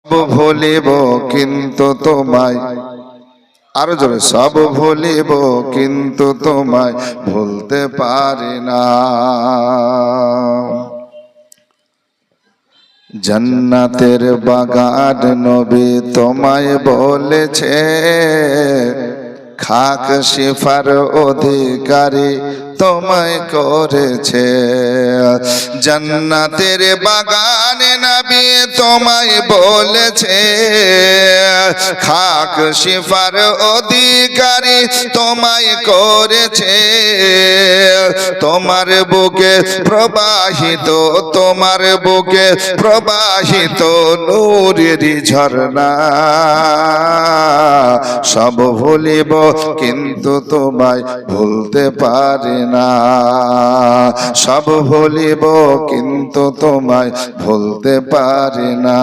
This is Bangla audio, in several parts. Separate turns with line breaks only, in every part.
ভুলিব কিন্তু তোমায়, আরো জোরে, সব ভুলিব কিন্তু তোমায় ভুলতে পারি না। জান্নাতের বাগান নবী তোমায় বলেছে, খাক শিফার অধিকারী তোমায় করেছে। জান্নাতের বাগানে নবী তোমায় বলেছে, খাক শিফার অধিকারী তোমায় করেছে। তোমার বুকে প্রবাহিত, তোমার বুকে প্রবাহিত নূরের ঝরনা। সব ভুলিব কিন্তু তোমায় ভুলতে পারি না। সব ভুলিব কিন্তু তোমায় ভুলতে পারি না।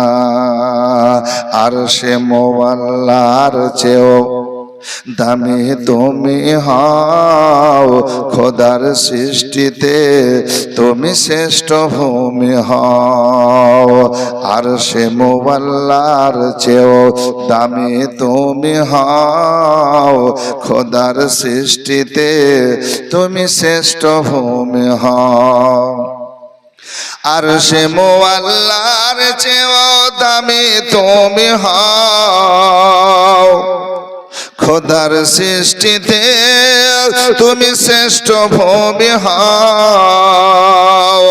আর সে মোয়াল্লার চেয়েও দামি তুমি হও, খোদার সৃষ্টিতে তুমি শ্রেষ্ঠ ভূমি হও। আর সে মোয়াল্লার চেয়েও দামি তুমি হও, খোদার সৃষ্টিতে তুমি শ্রেষ্ঠ ভূমি হও। আর সে মোয়াল্লার চেয়েও দামি তুমি হও, খোদার সৃষ্টিতে তুমি শ্রেষ্ঠ ভূমি হও।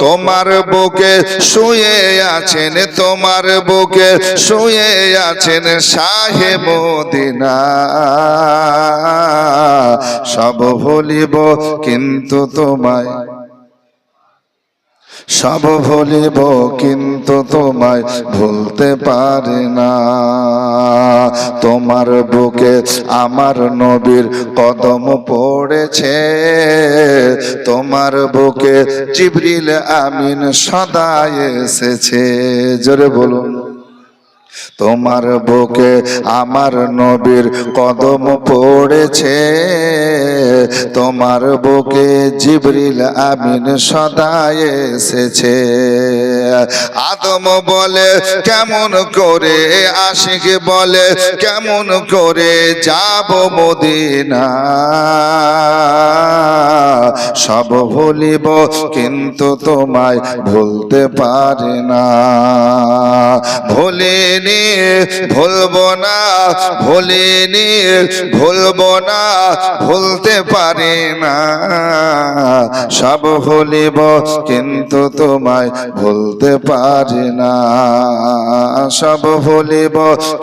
তোমার বুকে শুয়ে আছেন, তোমার বুকে শুয়ে আছেন শাহে মদিনা। সব ভুলিব কিন্তু তোমায়, সব ভুলিব কিন্তু তোমায় ভুলতে পারি না। তোমার বুকে আমার নবীর কদম পড়েছে, তোমার বুকে জিবরিল আমিন সদা এসেছে। জোরে বলুন। তোমার বুকে আমার নবীর কদম পড়েছে, তোমার বুকে জিবরিল আমিন সদা এসেছে। আদম বলে কেমন করে, আশিক বলে কেমন করে যাব মদিনা। সব ভুলিব কিন্তু তোমায় ভুলতে পারি না। ভুলিনি ভুলবো না, ভুলিনি ভুলবো না, ভুলতে পারি না। সব ভুলিব কিন্তু তোমায় ভুলতে পারি না। সব ভুলিব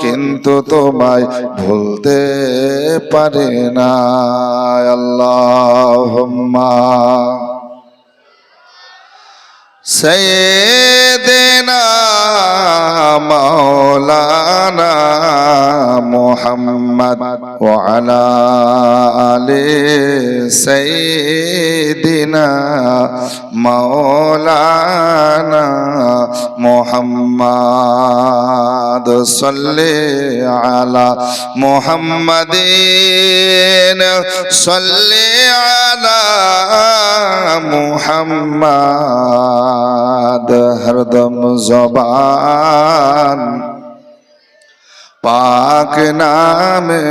কিন্তু তোমায় ভুলতে পারি না। আল্লাহুম্মা সাইয়্যিদিনা মাওলানা মুহাম্মদ ওয়া আলা আলি সাইয়্যিদিনা মাওলানা মুহাম্মদ। সাল্লি আলা মুহাম্মাদিন, সাল্লি আলা মুহাম্মদ। হরদম জবান পাক নামে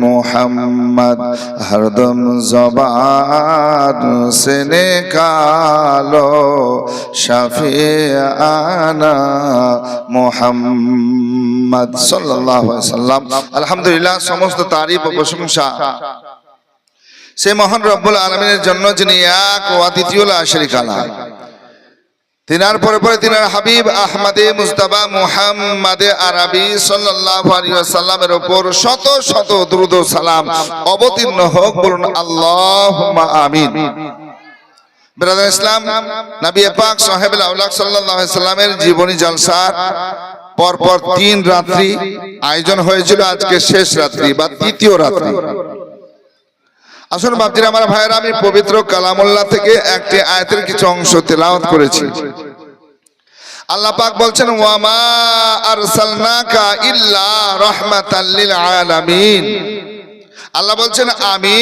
মুহাম্মদ, হরদম জবান সে নিকালো শাফিআনা মুহাম্মদ সাল্লাল্লাহু আলাইহি ওয়াসাল্লাম। আলহামদুলিল্লাহ, সমস্ত তারিফ ও প্রশংসা সে মহান রব্বুল আলামিনের জন্য, যিনি এক ও অদ্বিতীয়, লা শারীকা লাহু। তিনার পরে পরে তিনার হাবিব আহমদে মুজতবা মুহাম্মাদে আরবি সাল্লাল্লাহু আলাইহি ওয়াসাল্লামের উপর শত শত দুরূদ ও সালাম অবতীর্ণ হোক। বলুন আল্লাহুম্মা আমিন। ব্রাদার ইসলাম, নবী পাক সাহেবুল আওলাদ সাল্লাল্লাহু আলাইহি ওয়াসাল্লামের জীবনী জলসার পরপর 3 রাত্রি আয়োজন হয়েছিল। আজকে শেষ রাত্রি বা তৃতীয় রাত্রি। আসুন বাপজিরা, আমার ভাইয়েরা, আমি পবিত্র কালামুল্লাহ থেকে একটি আয়াতের কিছু অংশ তেলাওয়াত করেছি। আল্লাহ পাক বলছেন, ওয়া মা আরসালনাকা ইল্লা রাহমাতাল লিল আলামিন। আল্লাহ বলছেন, আমি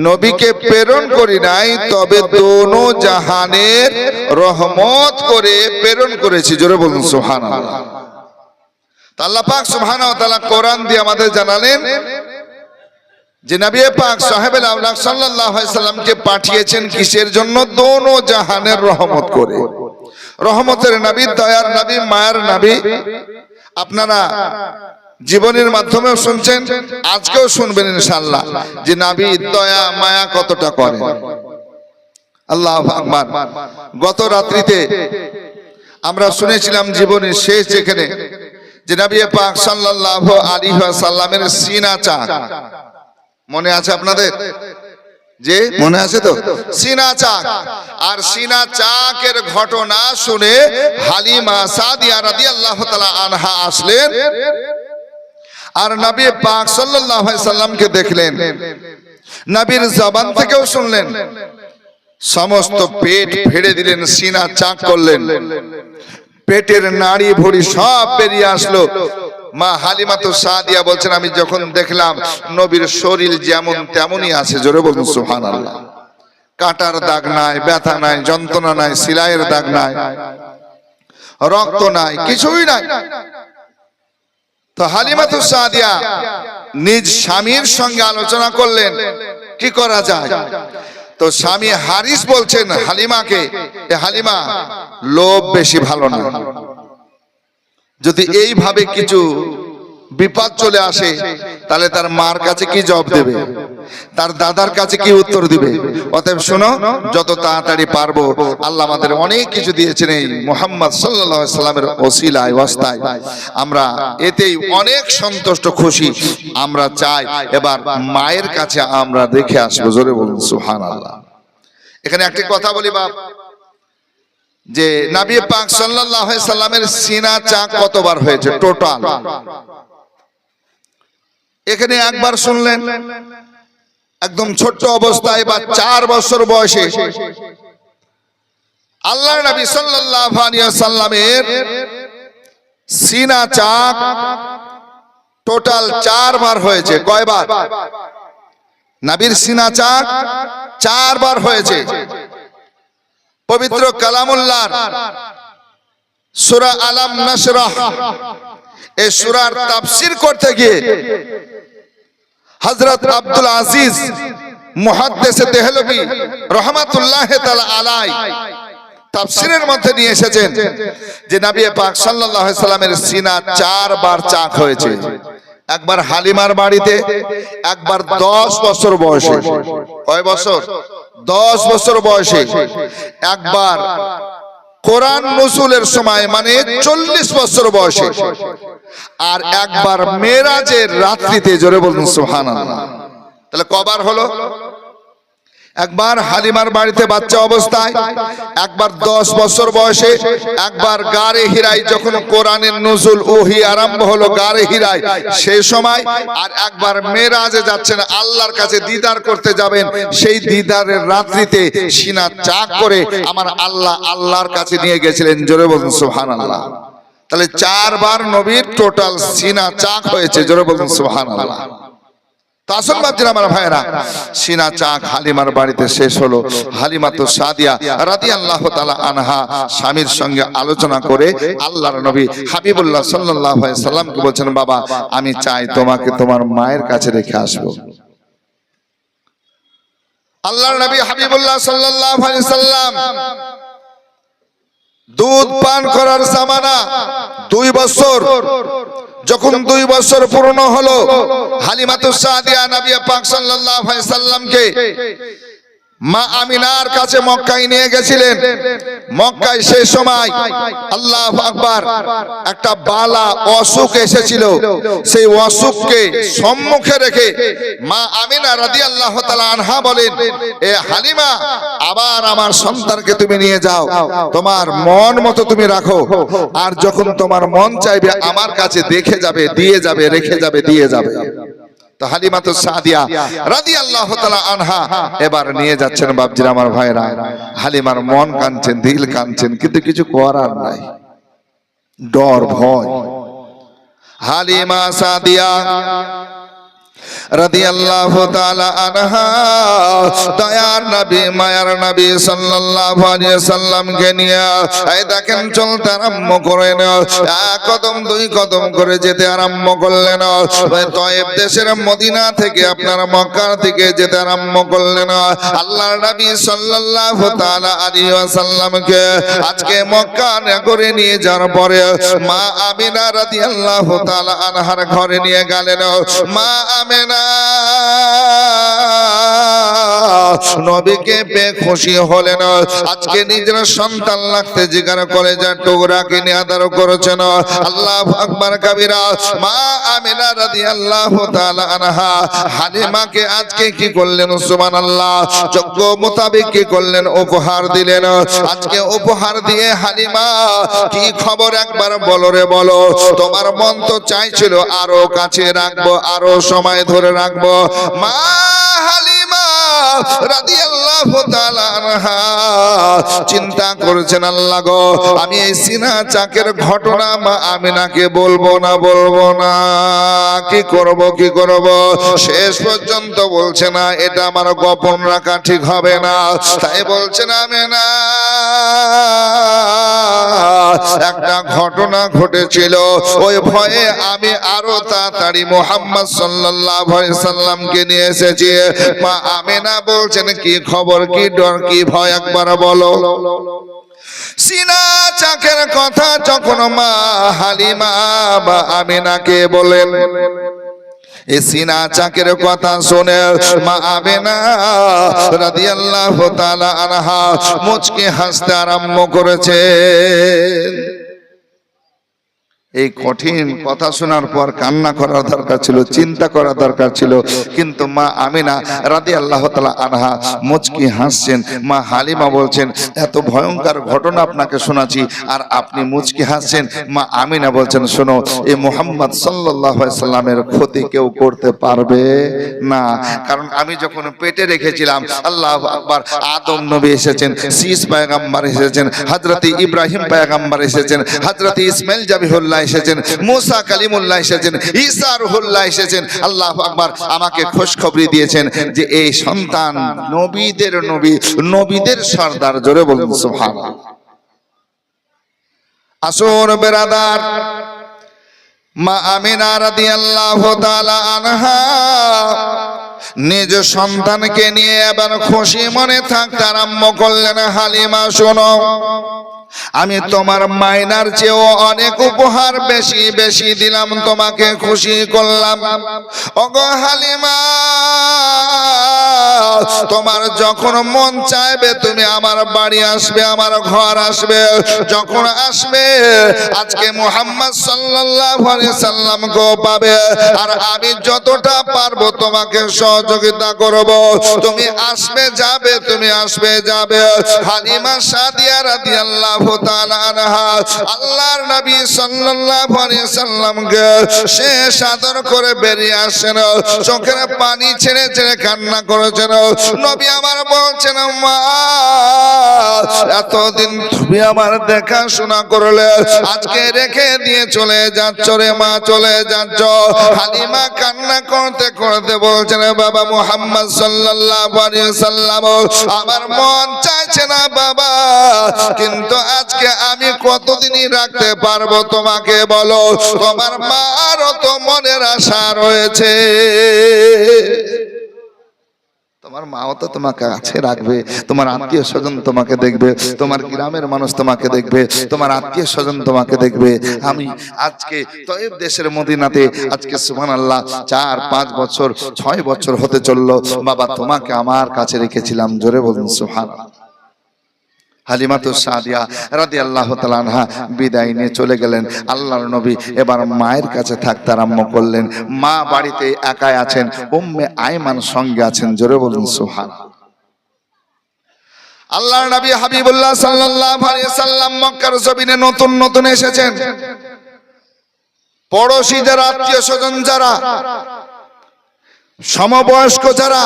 নবীকে প্রেরণ করি নাই, তবে দোনো জাহানের রহমত করে প্রেরণ করেছি। জোরে বলুন সুবহানাল্লাহ। আল্লাহ পাক সুবহানাহু ওয়া তাআলা কোরআন দিয়ে আমাদের জানালেন যে নবী পাক সাহেবুল আওলাদ সাল্লাল্লাহু আলাইহি সাল্লামকে পাঠিয়েছেন কিসের জন্য? দোনো জাহানের রহমত করে। রহমতের নবী, দয়ার নবী, মায়ার নবী। আপনারা জীবনের মাধ্যমেও শুনছেন, আজকেও শুনবেন ইনশাআল্লাহ যে নবী দয়া মায়া কতটা করে। আল্লাহু আকবার। গত রাত্রিতে আমরা শুনেছিলাম জীবনের শেষ যেখানে যে নবী পাক সাল্লাল্লাহু আলাইহি ওয়াসাল্লামের সিনা চাক, মনে আছে আপনাদের? যে মনে আছে তো? সিনা চাক। আর সিনা চাকের ঘটনা শুনে হালিমা সাদিয়া রাদিয়াল্লাহু তাআলা আনহা আসলেন আর নবী পাক সাল্লাল্লাহু আলাইহি সাল্লামকে দেখলেন, নবীর জবান থেকেও শুনলেন, সমস্ত পেট ফেড়ে দিলেন, সিনা চাক করলেন, পেটের নাড়ি ভুঁড়ি সব বেরিয়ে আসলো। মা হালিমাতু সাদিয়া বলছেন, আমি যখন দেখলাম নবীর শরীর যেমন তেমনই আছে। জোরে বলুন সুবহানাল্লাহ। কাটার দাগ নাই, ব্যথা নাই, যন্ত্রণা নাই, সেলাইয়ের দাগ নাই, রক্ত নাই, কিছুই নাই। তো হালিমাতু সাদিয়া নিজ স্বামীর সঙ্গে আলোচনা করলেন কি করা যায়। তো স্বামী হারিস বলছেন হালিমাকে, হালিমা, লোভ বেশি ভালো না। যদি এইভাবে কিছু বিপদ চলে আসে তাহলে তার মার কাছে কি জবাব দেবে, তার দাদার কাছে কি উত্তর দিবে? অতএব শোনো, যত তাড়াতাড়ি পারবো, আল্লাহ আমাদের অনেক কিছু দিয়েছেন এই মুহাম্মদ সাল্লাল্লাহু আলাইহি সাল্লামের ওসিলায় ওয়াস্তায়, আমরা এতেই অনেক সন্তুষ্ট খুশি। আমরা চাই এবার মায়ের কাছে আমরা দেখে আসবো। জোরে বলুন সুবহানাল্লাহ। এখানে একটি কথা বলি বাপ, যে নবী পাক সাল্লাল্লাহু আলাইহি সাল্লামের সিনা চাক কতবার হয়েছে টোটাল? এখানে একবার শুনলেন, একদম ছোট্ট অবস্থায় বা 4 বছর বয়সে আল্লাহর নবী সাল্লাল্লাহু আলাইহি সাল্লামের সিনা চাক টোটাল 4 বার হয়েছে। কয়বার? নবীর সিনা চাক 4 বার হয়েছে। পবিত্র কালামুল্লাহর সূরা আলাম নাশরাহ এই সূরার তাফসীর করতে গিয়ে হযরত আব্দুল আজিজ মুহাদ্দিসে দেহলভী রাহমাতুল্লাহি তাআলা আলাইহি তাফসীরের মধ্যে নিয়ে এসেছেন যে নবী পাক সাল্লাল্লাহু আলাইহি সাল্লামের সিনা 4 বার চাক হয়েছে। একবার হালিমার বাড়িতে, একবার 10 বছর বয়সে। কয় বছর? 10 বছর বয়সে। একবার কোরআন নজুলের সময় মানে 40 বছর বয়সে। আর একবার মেরাজের রাত্রিতে। জোরে বলুন সুবহানাল্লাহ। তাহলে কবার হলো? একবার হালিমার বাড়িতে বাচ্চা অবস্থায়, একবার 10 বছর বয়সে, একবার গারে হিরায় যখন কোরআনের নজুল ওহী আরম্ভ হলো গারে হিরায় সেই সময়, আর একবার মেরাজে যাচ্ছেন, আল্লাহর কাছে দিদার করতে যাবেন, সেই দিদারের রাত্রিতে সিনা চাক করে আমার আল্লাহ আল্লাহর কাছে নিয়ে গেছিলেন। জোরে বলুন সুবহানাল্লাহ। তাহলে 4 বার নবীর টোটাল সিনা চাক হয়েছে। জোরে বলুন সুবহানাল্লাহ। তাসন বাপজিরা আমার ভাইরা, সিনা চাক হালিমার বাড়িতে শেষ হলো। হালিমাতু সাদিয়া রাদিয়াল্লাহু তাআলা আনহা স্বামীর সঙ্গে আলোচনা করে আল্লাহর নবী হাবিবুল্লাহ সাল্লাল্লাহু আলাইহি সাল্লামকে বলছেন, বাবা আমি চাই তোমাকে তোমার মায়ের কাছে রেখে আসবো। আল্লাহর নবী হাবিবুল্লাহ সাল্লাল্লাহু আলাইহি সাল্লাম দুধ পান করার জামানা 2 বছর। যখন 2 বছর পূর্ণ হলো, হালিমাতু সাদিয়া নবী পাক সাল্লাল্লাহু আলাইহি সাল্লামকে মা আমিনার কাছে মক্কায় নিয়ে গেছিলেন। মক্কায় সেই সময় আল্লাহু আকবার একটা বালা অসুখ এসেছিল। সেই অসুখকে সম্মুখে রেখে মা আমিনা রাদিয়াল্লাহু তাআলা আনহা বলেন, এ হালিমা, আবার আমার সন্তানকে তুমি নিয়ে যাও, তোমার মন মতো তুমি রাখো, আর যখন তোমার মন চাইবে আমার কাছে দেখে যাবে, দিয়ে যাবে, রেখে যাবে, দিয়ে যাবে। তো হালিমাতু সাদিয়া রাদিয়াল্লাহু তাআলা আনহা এবার নিয়ে যাচ্ছেন বাপজিরা আমার ভাইরা। হালিমার মন কাঁদছেন, দিল কাঁদছেন, কিন্তু কিছু করার নাই, ডর ভয়। হালিমা সাদিয়া রাদিয়াল্লাহু তাআলা আনহা দয়ার নবী মায়ার নবী সাল্লাল্লাহু আলাইহি সাল্লামকে নিয়ে এই দেখেন চলতে আরম্ভ করেন, এক কদম দুই কদম করে যেতে আরম্ভ করলেন। তয়েব দেশের মদিনা থেকে আপনার মক্কা থেকে যেতে আরম্ভ করলেন। আল্লাহর নবী সাল্লাল্লাহু তাআলা আলাইহি ওয়াসাল্লামকে আজকে মক্কা নগরে নিয়ে যাওয়ার পরে মা আমিনা রাদিয়াল্লাহু তাআলা আনহার ঘরে নিয়ে গেলেন। মা আমিনা নবীকে পেয়ে খুশি হলেন। আজকে নিজের সন্তান লাগতে জিগার করে যা টুকরাকে নিয়ে আদর করেছেন। আল্লাহু আকবার কাবীরা। মা আমিনা রাদিয়াল্লাহু তাআলা আনহা হালিমাকে আজকে কি করলেন? সুবহানাল্লাহ। যোগ্য মোতাবেক কি করলেন? উপহার দিলেন। আজকে উপহার দিয়ে হালিমা কি খবর একবার বলো রে বলো। তোমার মন তো চাইছিল আরো কাছে রাখবো, আরো সময় ধরে রাখবো। মা হালিমা রাদিয়াল্লাহু তাআলা আনহা চিন্তা করেছেন, আল্লাহ গো আমি এই সিনা চাকের ঘটনা মা আমিনাকে বলবো না, কি করব কি করব। শেষ পর্যন্ত বলছে না এটা আমার গোপন রাখা ঠিক হবে না। তাই বলছেন আমিনা একটা ঘটনা ঘটেছিল, ওই ভয়ে আমি আরো তাড়াতাড়ি মুহাম্মদ সাল্লাল্লাহু আলাইহি সাল্লামকে নিয়ে এসেছি। মা আমিনা বলছেন কি খবর, কি ডর, কি ভয় একবার বলো। সিনা চাকের কথা যখন মা হালিমা বা আমিনাকে বলেন, এই সিনা চাকের কথা শুনে মা আমিনা রাদিয়াল্লাহু তাআলা আনহা মুচকি হাসতে আরম্ভ করেছে। এই কঠিন কথা শোনার পর কান্না করার দরকার ছিল, চিন্তা করা দরকার ছিল, কিন্তু মা আমিনা রাদিয়াল্লাহু তাআলা আনহা মুচকি হাসছেন। মা হালিমা বলছেন এত ভয়ঙ্কর ঘটনা আপনাকে শোনাচ্ছি আর আপনি মুচকি হাসছেন। মা আমিনা বলছেন শোনো, এই মুহাম্মদ সাল্লাল্লাহু আলাইহি সাল্লামের ক্ষতি কেউ করতে পারবে না। কারণ আমি যখন পেটে রেখেছিলাম, আল্লাহু আকবার, আদম নবী এসেছেন, শীষ পয়গম্বর এসেছেন, হযরত ইব্রাহিম পয়গম্বর এসেছেন, হযরত ইসমাইল জাবিহুল্লাহ এসেছেন, মুসা কালিমুল্লাহ এসেছেন, ঈসা রুহুল্লাহ এসেছেন। আল্লাহু আকবার, আমাকে খুশখবরি দিয়েছেন যে এই সন্তান নবীদের নবী, নবীদের সরদার। জোরে বলুন সুবহানাল্লাহ। আসুন বেরাদার, মা আমিনা রাদিয়াল্লাহু তাআলা আনহা নিজ সন্তানকে নিয়ে এবার খুশি মনে থাকতে আরম্ভ করলেন। হালিমা শোনো, আমি তোমার মাইনার চেয়েও অনেক উপহার বেশি বেশি দিলাম, তোমাকে খুশি করলাম। ওগো হালিমা, তোমার যখন মন চাইবে তুমি আমার বাড়ি আসবে, আমার ঘর আসবে। যখন আসবে আজকে মুহাম্মদ সাল্লাল্লাহু আলাইহি সাল্লামকে পাবে, আর আমি যতটা পারবো তোমাকে সহযোগিতা করব। তুমি আসবে যাবে, তুমি আসবে যাবে। হালিমা সাদিয়া রাদিয়াল্লাহু তাআলা আনহা আল্লাহর নবী সাল্লাল্লাহু আলাইহি সাল্লামকে শেষ আদর করে বেরিয়ে আসেন, চোখের পানি ছেড়ে ছেড়ে কান্না করেছেন। নবী আমার বলছেন মা, এতদিন তুমি আমার দেখাশোনা করলে, আজকে রেখে দিয়ে চলে যাচ্ছ রে মা, চলে যাচ্ছ। হালিমা কান্না করতে করতে বলছেন বাবা মুহাম্মদ সাল্লাল্লাহু আলাইহি সাল্লাম, আমার মন চাইছে না বাবা, কিন্তু আজকে আমি কতদিনই রাখতে পারবো তোমাকে বলো। তোমার মারও তো মনের আশা রয়েছে, তোমার মাও তো তোমাকে কাছে রাখবে, তোমার আত্মীয় স্বজন তোমাকে দেখবে, তোমার গ্রামের মানুষ তোমাকে দেখবে, তোমার আত্মীয় স্বজন তোমাকে দেখবে। আমি আজকে তয়েব দেশের মদিনাতে আজকে সুবহানাল্লাহ 4-5 বছর 6 বছর হতে চললো বাবা, তোমাকে আমার কাছে রেখেছিলাম। জোরে বলুন সুবহানাল্লাহ। হালিমাতু সাদিয়া রাদিয়াল্লাহু তাআলা আনহা বিদায় নিয়ে চলে গেলেন। আল্লাহর নবী এবার মায়ের কাছে থাকতে আরম্ভ করলেন। মা বাড়িতে একাই আছেন, উম্মে আয়মান সঙ্গে আছেন। জোরে বলুন সুবহানাল্লাহ। আল্লাহর নবী হাবিবুল্লাহ সাল্লাল্লাহু আলাইহি সাল্লাম মক্কার জমিনে নতুন নতুন এসেছেন। পড়োশী যারা, আত্মীয় স্বজন যারা, সমবয়স্ক যারা,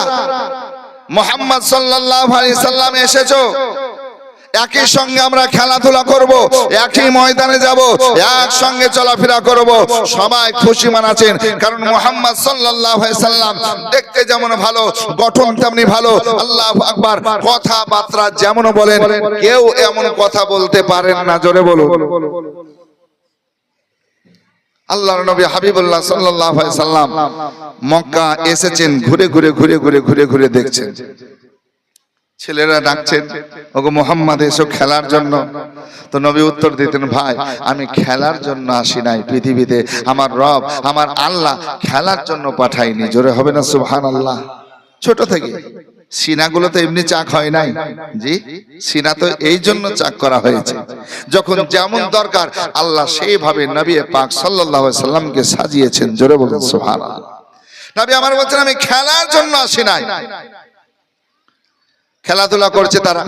মুহাম্মদ সাল্লাল্লাহু আলাইহি সাল্লাম এসেছো, একই সঙ্গে আমরা খেলাধুলা করব, একই ময়দানে যাব, একসঙ্গে চলাফেরা করব, সবাই খুশি মানাচ্ছেন। কারণ মুহাম্মদ সাল্লাল্লাহু আলাইহি সাল্লাম দেখতে যেমন ভালো, গঠন তেমনি ভালো। আল্লাহু আকবার। কথাবার্তা যেমন বলেন, কেউ এমন কথা বলতে পারেন না। জোরে বলুন। আল্লাহর নবী হাবিবুল্লাহ সাল্লাল্লাহু আলাইহি সাল্লাম মক্কা এসেছেন, ঘুরে ঘুরে ঘুরে ঘুরে ঘুরে ঘুরে দেখছেন। ছেলেরা ডাকছেন, ওগো মুহাম্মদ এসো খেলার জন্য। তো নবী উত্তর দিতেন, ভাই আমি খেলার জন্য আসি নাই, পৃথিবীতে আমার রব আমার আল্লাহ খেলার জন্য পাঠাইনি। জোরে হবে না সুবহানাল্লাহ। ছোট থেকে সিনাগুলো তো এমনি চাক হয় নাই, জি সিনা তো এই জন্য চাক করা হয়েছে। যখন যেমন দরকার আল্লাহ সেইভাবে নবী পাক সাল্লাল্লাহু আলাইহি সাল্লামকে সাজিয়েছেন। জোরে বলুন সুবহানাল্লাহ। নবী আমার বলছেন আমি খেলার জন্য আসি নাই। খেলাধুলা করছে তারা,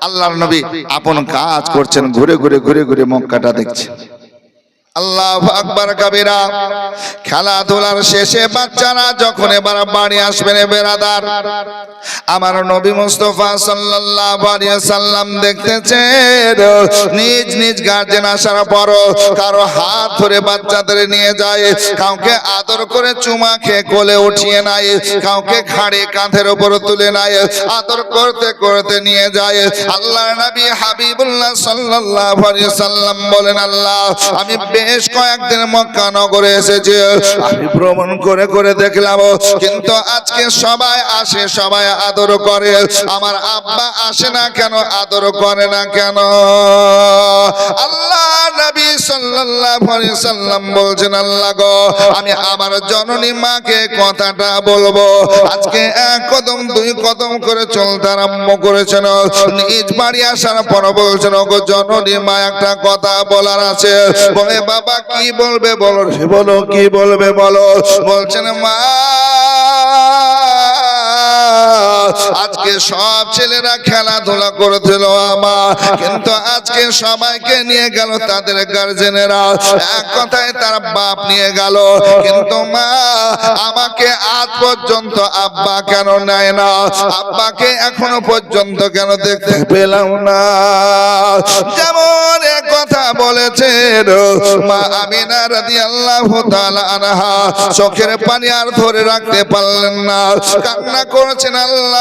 আল্লাহর নবী আপন কাজ করছেন, ঘুরে ঘুরে ঘুরে ঘুরে মক্কাটা দেখছেন। আল্লাহু আকবার কাবীরা। খেলাধুলার শেষে বাচ্চারা যখন এবার বাড়ি আসবেন বেরাদার, আমার নবী মুস্তাফা সাল্লাল্লাহু আলাইহি সাল্লাম দেখতেছেন নিজ নিজ গার্জেন আসার পর কারো হাত ধরে বাচ্চাদের নিয়ে যায়, কাউকে আদর করে চুমা খেয়ে কোলে উঠিয়ে নেয়, কাউকে ঘাড়ে কাঁধের উপর তুলে নেয়, আদর করতে করতে নিয়ে যায়। আল্লাহর নবী হাবিবুল্লাহ সাল্লাল্লাহু আলাইহি সাল্লাম বলেন, আল্লাহ আমি বেশ কয়েকদিন মক্কা নগরে এসেছি, আমি ভ্রমণ করে করে দেখলাম, কিন্তু আজকে সবাই আসে, সবাই আদর করে, আমার আব্বা আসে না কেন, আদর করে না কেন? আল্লাহ নবী সাল্লাল্লাহু আলাইহি সাল্লাম বলছেন, আল্লাহ গো আমি আমার জননী মাকে কথাটা বলবো। আজকে এক কদম দুই কদম করে চলতে আরম্ভ করেছেন, নিজ বাড়ি আসার পর বলছেন, ওগো জননী মা একটা কথা বলার আছে। বলে বাবা কি বলবে বলো, বলো কি বলবে বলো। বলছেন মা আজকে সব ছেলেরা খেলাধুলা করেছিল আমার, কিন্তু আজকে সবাইকে নিয়ে গেল তাদের গার্জেনেরা, এক কথায় তার বাপ নিয়ে গেল, কিন্তু মা আমাকে আজ পর্যন্ত আব্বা কেন নেয় না, আব্বাকে এখনো পর্যন্ত কেন দেখতে পেলাম না। যেমন এক কথা বলেছেন মা আমিনা রাদিয়াল্লাহু তাআলা আনহা, চোখের পানি আর ধরে রাখতে পারলেন না, কান্না করেছেন, আল্লাহ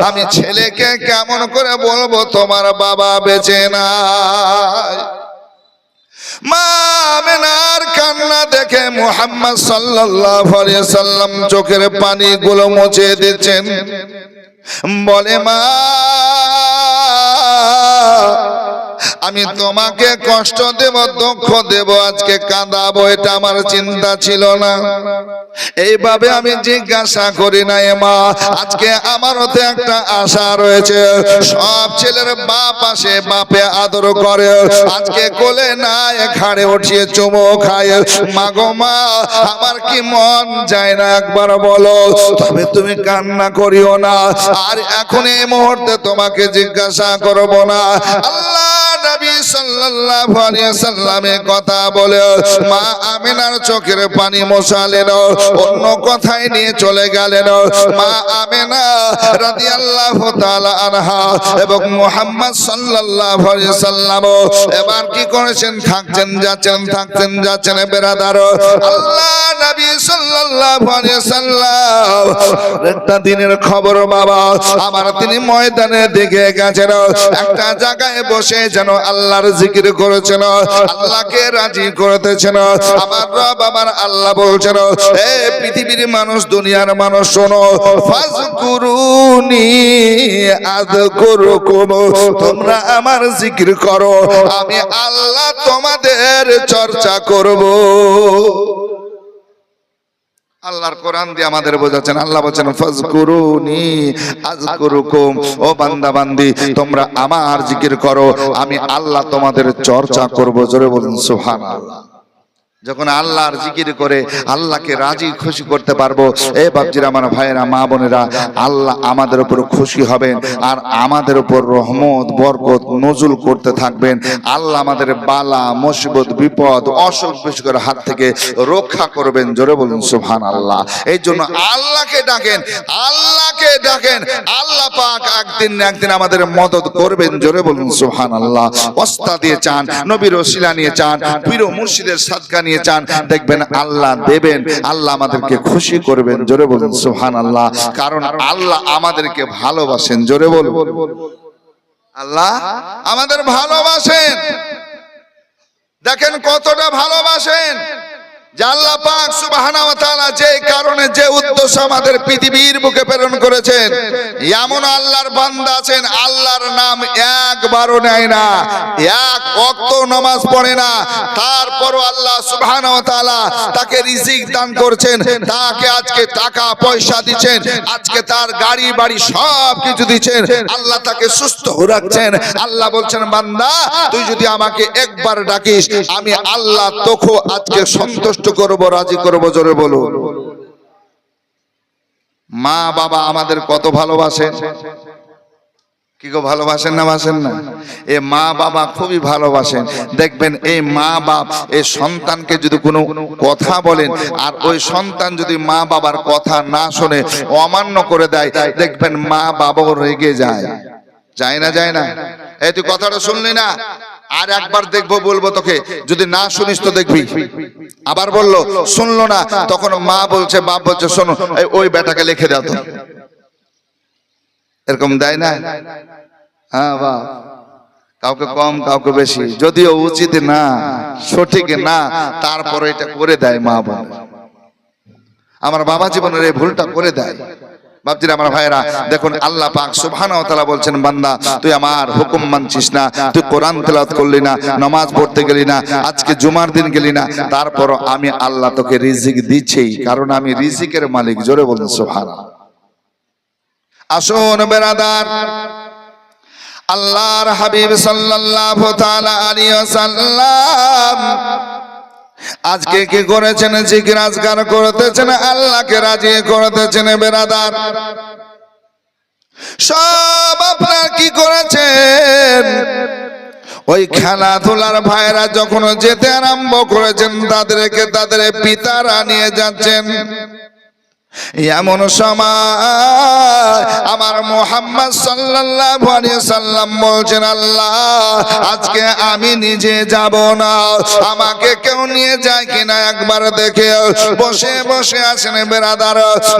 আমি ছেলেকে কেমন করে বলবো তোমার বাবা বেঁচে নাই। মা আমিনার কান্না দেখে মুহাম্মদ সাল্লাল্লাহু আলাইহি সাল্লাম চোখের পানিগুলো মুছে দিচ্ছেন। বলে মা আমি তোমাকে কষ্ট দেব, দুঃখ দেব, আজকে কাঁদাবো, এটা আমার চিন্তা ছিল না। এইভাবে আমি জিজ্ঞাসা করি না মা, আজকে আমারও তো একটা আশা রয়েছে, সব ছেলের বাপ আসে, বাপে আদর করে, আজকে কোলে নাই ঘাড়ে উঠিয়ে চুমো খায়। মা গো মা আমার কি মন যায় না একবার বলো, তবে তুমি কান্না করিও না, আর এখন এই মুহূর্তে তোমাকে জিজ্ঞাসা করব না। আল্লাহ নবী সাল্লাল্লাহু আলাইহি সাল্লামের কথা বলে মা আমিনার চোখের পানি মোছালেন, অন্য কথায় নিয়ে চলে গেলেন। মা আমিনা রাদিয়াল্লাহু তাআলা আনহা এবং মুহাম্মদ সাল্লাল্লাহু আলাইহি সাল্লাম এবার কি করেছেন, থাকছেন যাচ্ছেন, থাকছেন যাচ্ছেন বেরাদার। আল্লাহ নবী সাল্লাল্লাহু আলাইহি সাল্লাম একটা দিনের খবর বাবা আমার, তিনি ময়দানের দিকে গেছেন, একটা জায়গায় বসে যেন আল্লাহর জিকির করেছেন, আল্লাহকে রাজি করতেছেন। আমার রব আমার আল্লাহ বলছেন, এ পৃথিবীর মানুষ, দুনিয়ার মানুষ শোনো, ফাজকুরুনি আযকুরুকুম, তোমরা আমার জিকির করো, আমি আল্লাহ তোমাদের চর্চা করব। আল্লাহর কোরআন দিয়ে আমাদের বোঝাচ্ছেন, আল্লাহ বলেন ফাজকুরুনি আযকুরুকুম, ও বান্দা বান্দি তোমরা আমার জিকির করো, আমি আল্লাহ তোমাদের চর্চা করব। জোরে বলুন সুবহানাল্লাহ। যখন আল্লাহর জিকির করে আল্লাহকে রাজি খুশি করতে পারবো, এ বাপজিরা আমার ভাইয়েরা মা বোনেরা, আল্লাহ আমাদের উপর খুশি হবেন আর আমাদের উপর রহমত বরকত নজুল করতে থাকবেন। আল্লাহ আমাদের বালা মুসিবত বিপদ অসুখ বিসুখের হাত থেকে রক্ষা করবেন। জোরে বলুন সুবহানাল্লাহ। এই জন্য আল্লাহকে ডাকেন, আল্লাহকে ডাকেন, আল্লাহ পাক একদিন না একদিন আমাদের মদদ করবেন। জোরে বলুন সুবহানাল্লাহ। ওস্তাদ দিয়ে চান, নবীর ওসিলা নিয়ে চান, পীর ও মুর্শিদের সাদকা নিয়ে চান, দেখবেন আল্লাহ দেবেন, আল্লাহ আমাদেরকে খুশি করবেন। জোরে বলুন সুবহানাল্লাহ। কারণ আল্লাহ আমাদেরকে ভালোবাসেন। জোরে বলুন, আল্লাহ আমাদের ভালোবাসেন। দেখেন কতটা ভালোবাসেন যে আল্লাহ পাক সুবহানাহু ওয়া তাআলা যে কারণে যে উদ্দেশ্য আমাদের পৃথিবীর বুকে প্রেরণ করেছেন, এমন আল্লাহর বান্দা আছেন আল্লাহর নাম একবারও নেয় না, এক ওয়াক্ত নামাজ পড়ে না, তারপরও আল্লাহ সুবহানাহু ওয়া তাআলা তাকে রিজিক দান করছেন, তাকে আজকে টাকা পয়সা দিচ্ছেন, আজকে তার গাড়ি বাড়ি সব কিছু দিচ্ছেন, আল্লাহ তাকে সুস্থ রাখছেন। আল্লাহ বলছেন, বান্দা তুই যদি আমাকে একবার ডাকিস আমি আল্লাহ তোকে আজকে সন্তুষ্ট করবো, রাজি করবো। জোরে বলো। মা বাবা আমাদের কত ভালোবাসেন, কি গো ভালোবাসেন না বাসেন না? এ মা বাবা খুবই ভালোবাসেন। দেখবেন এই মা বাপ এই সন্তানকে যদি কোনো কথা বলেন আর ওই সন্তান যদি মা বাবার কথা না শুনে অমান্য করে দেয়, দেখবেন মা বাবাও রেগে যায়। যায় না, যায় না? এই তুই কথাটা শুনলি না, আর একবার দেখবো বলবো তোকে, যদি না শুনিস তো দেখবি। আবার বললো, শুনলো না, তখন মা বলছে বাপ বলছে শোনো ওই বেটাকে লিখে দাও তো। এরকম দেয় না? হ্যাঁ বাপ, কাউকে কম কাউকে বেশি, যদিও উচিত না সঠিক না, তারপরে এটা করে দেয় মা বোন। আমার বাবা জীবনের এই ভুলটা করে দেয়। বাপজিরা আমার ভাইরা, দেখুন আল্লাহ পাক সুবহানাহু ওয়া তাআলা বলছেন, বান্দা তুই আমার হুকুম মানছিস না, তুই কোরআন তেলাওয়াত করলি না, নামাজ পড়তে গেলি না, আজকে জুমার দিন গেলি না, তারপর আমি আল্লাহ তোকে রিজিক দিচ্ছি, কারণ আমি রিজিকের মালিক। জোরে বলুন সুবহানাল্লাহ। আসুন বেরাদার, আল্লাহর হাবিব সাল্লাল্লাহু তাআলা আলাইহি ওয়াসাল্লাম আজকে কি করেছেন? জিকির আজকার করতেছেন, আল্লাহকে রাজি করতেছেন। বেরাদার সব আপনার কি করেছেন? ওই খেলাধুলার ভাইরা যখন যেতে আরম্ভ করেছেন, তাদেরকে তাদের পিতারা নিয়ে যাচ্ছেন। এমন সময় আমার মুহাম্মদ সাল্লাল্লাহু আলাইহি সাল্লাম বলছেন, আল্লাহ আজকে আমি নিজে যাব না, আমাকে কেউ নিয়ে যায় কিনা একবার দেখে। বসে বসে আছেন বেরাদার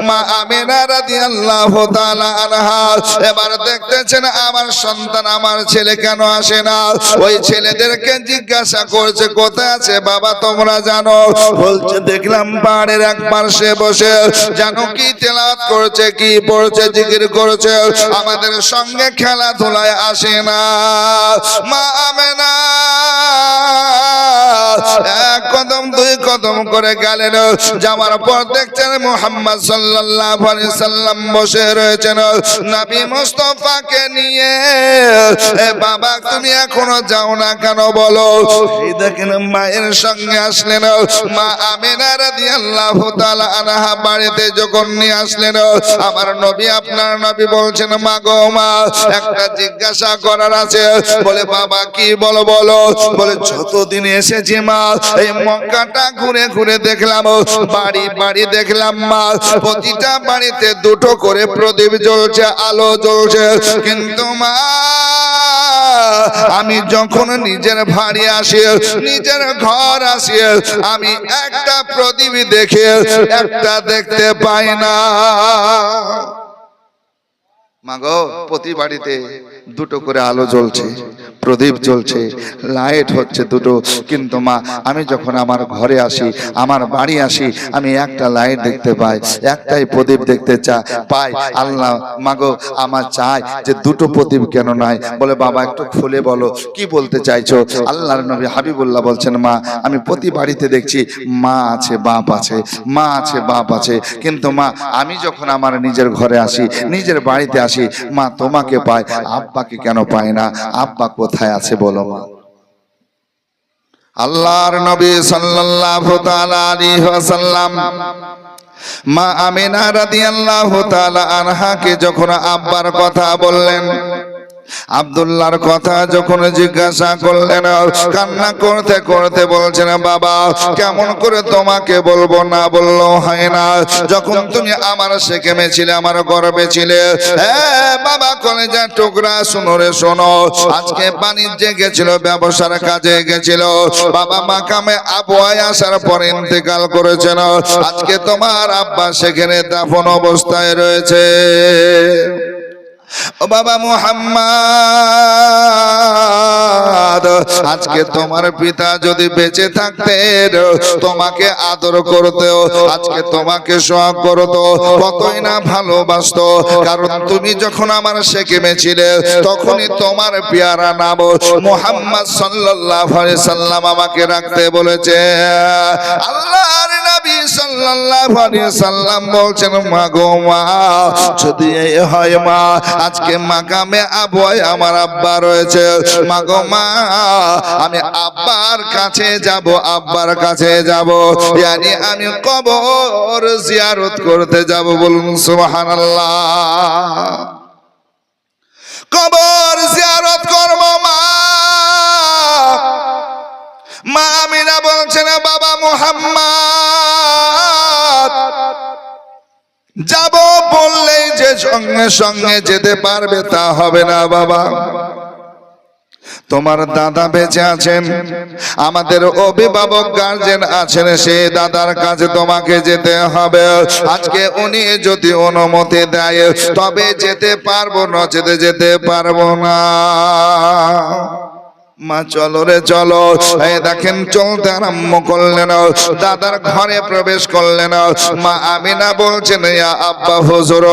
মা আমিনা রাদিয়াল্লাহু তাআলা আনহা। এবার দেখতেছেন আমার সন্তান আমার ছেলে কেন আসে না। ওই ছেলেদেরকে জিজ্ঞাসা করছে, কোথায় আছে বাবা তোমরা জানো? বলছে দেখলাম পাহাড়ের এক পাশে বসে, জানো কি তেলাওয়াত করছে, কি পড়ছে, জিকির করছে, আমাদের সঙ্গে খেলাধুলায় আসে না। মা আমেনা এক কদম দুই কদম করে গেলেন, যাওয়ার পর দেখছেন মুহাম্মদ সাল্লাল্লাহু আলাইহি সাল্লাম বসে রয়েছেন নবী মুস্তাফাকে নিয়ে। এ বাবা তুমি এখনো যাও না কেন বলো? এই দেখেন মায়ের সঙ্গে আসলেন মা আমিনা রাদিয়াল্লাহু তাআলা আনহা। বাড়িতে যখন নিয়ে আসলেন আমার নবী, আপনার নবী বলছেন, মা গো মা একটা জিজ্ঞাসা করার আছে। বলে বাবা কি বলো বলো। বলে যতদিন এসেছি মা এই মক্কাটা ঘুরে ঘুরে দেখলাম, বাড়ি বাড়ি দেখলাম মা, প্রতিটা বাড়িতে দুটো করে প্রদীপ জ্বলছে, আলো জ্বলছে, কিন্তু মা আমি যখন নিজের বাড়ি আসি, নিজের ঘর আসি, আমি একটা প্রদীপ দেখে একটা দেখতে পাই না। মাগো প্রতি বাড়িতে দুটো করে আলো জ্বলছে, প্রদীপ জ্বলছে, লাইট হচ্ছে দুটো, কিন্তু মা আমি যখন আমার ঘরে আসি, আমার বাড়ি আসি, আমি একটা লাইট দেখতে পাই, একটাই প্রদীপ দেখতে পাই। আল্লাহ মাগো আমার চাই যে দুটো প্রদীপ কেন নাই? বলে বাবা একটু খুলে বলো কি বলতে চাইছো? আল্লাহর নবী হাবিবুল্লাহ বলছেন, মা আমি প্রতি বাড়িতে দেখছি মা আছে বাপ আছে, মা আছে বাপ আছে, কিন্তু মা আমি যখন আমার নিজের ঘরে আসি, নিজের বাড়িতে আসি, মা তোমাকে পাই, আব্বাকে কেন পাই না? আব্বা কোথায় আছে বলো মা? আল্লাহর নবী সাল্লাল্লাহু তাআলা আলাইহি ওয়াসাল্লাম মা আমিনা রাদিয়াল্লাহু তাআলা আনহাকে যখন আব্বার কথা বললেন, আব্দুল্লাহর কথা যখন জিজ্ঞাসা করলেন, কান্না করতে করতে বলছেন, বাবা কেমন করে তোমাকে বলবো, না বললেও হয় না। যখন তুমি আমার সেকেমে ছিলে, আমার গর্বে ছিলে, হ্যাঁ বাবা কলেজার টুকরা, শোনো রে শোনো, আজকে বাণিজ্যে গেছিল, ব্যবসার কাজে গেছিল, বাবা মাকামে আবহাওয়ায় আসার পর ইন্তেকাল করেছেন। আজকে তোমার আব্বা সেখানে দাফন অবস্থায় রয়েছে। ও বাবা মুহাম্মদ, আজকে তোমার পিতা যদি বেঁচে থাকতেন তোমাকে আদর করতো, আজকে তোমাকে সোহাগ করতো, কতই না ভালোবাসতো। কারণ তুমি যখন আমার সেকেমে ছিলে তখনই তোমার পেয়ারা নাম মুহাম্মদ সাল্লাল্লাহু আলাইহি সাল্লাম আমাকে রাখতে বলেছে। আল্লাহর নবী সাল্লাল্লাহু আলাইহি সাল্লাম বলছেন, মা গো মা, যদি এই হয় মা, আজকে মাকামে আবহাওয়ায় আমার আব্বা রয়েছে, মা গো মা, আমি আব্বার কাছে যাব, আব্বার কাছে যাব, yani আমি কবর জিয়ারত করতে যাব। বলুন সুবহানাল্লাহ। কবর জিয়ারত করব মা। মা আমিনা বলছেন, বাবা মুহাম্মদ যাব বললেই যে সঙ্গে সঙ্গে যেতে পারবে তা হবে না বাবা। তোমার দাদা বেঁচে আছেন, আমাদের অভিভাবক গার্জেন আছেন, সেই দাদার কাছে তোমাকে যেতে হবে। আজকে উনি যদি অনুমতি দেয় তবে যেতে পারবো, নচেতে যেতে পারবো না। মা চলো রে চলো। এই দেখেন চলতে আরম্ভ করলেন, দাদার ঘরে প্রবেশ করলেন। মা আমিনা বলছেন, ইয়া আব্বা হুজুর,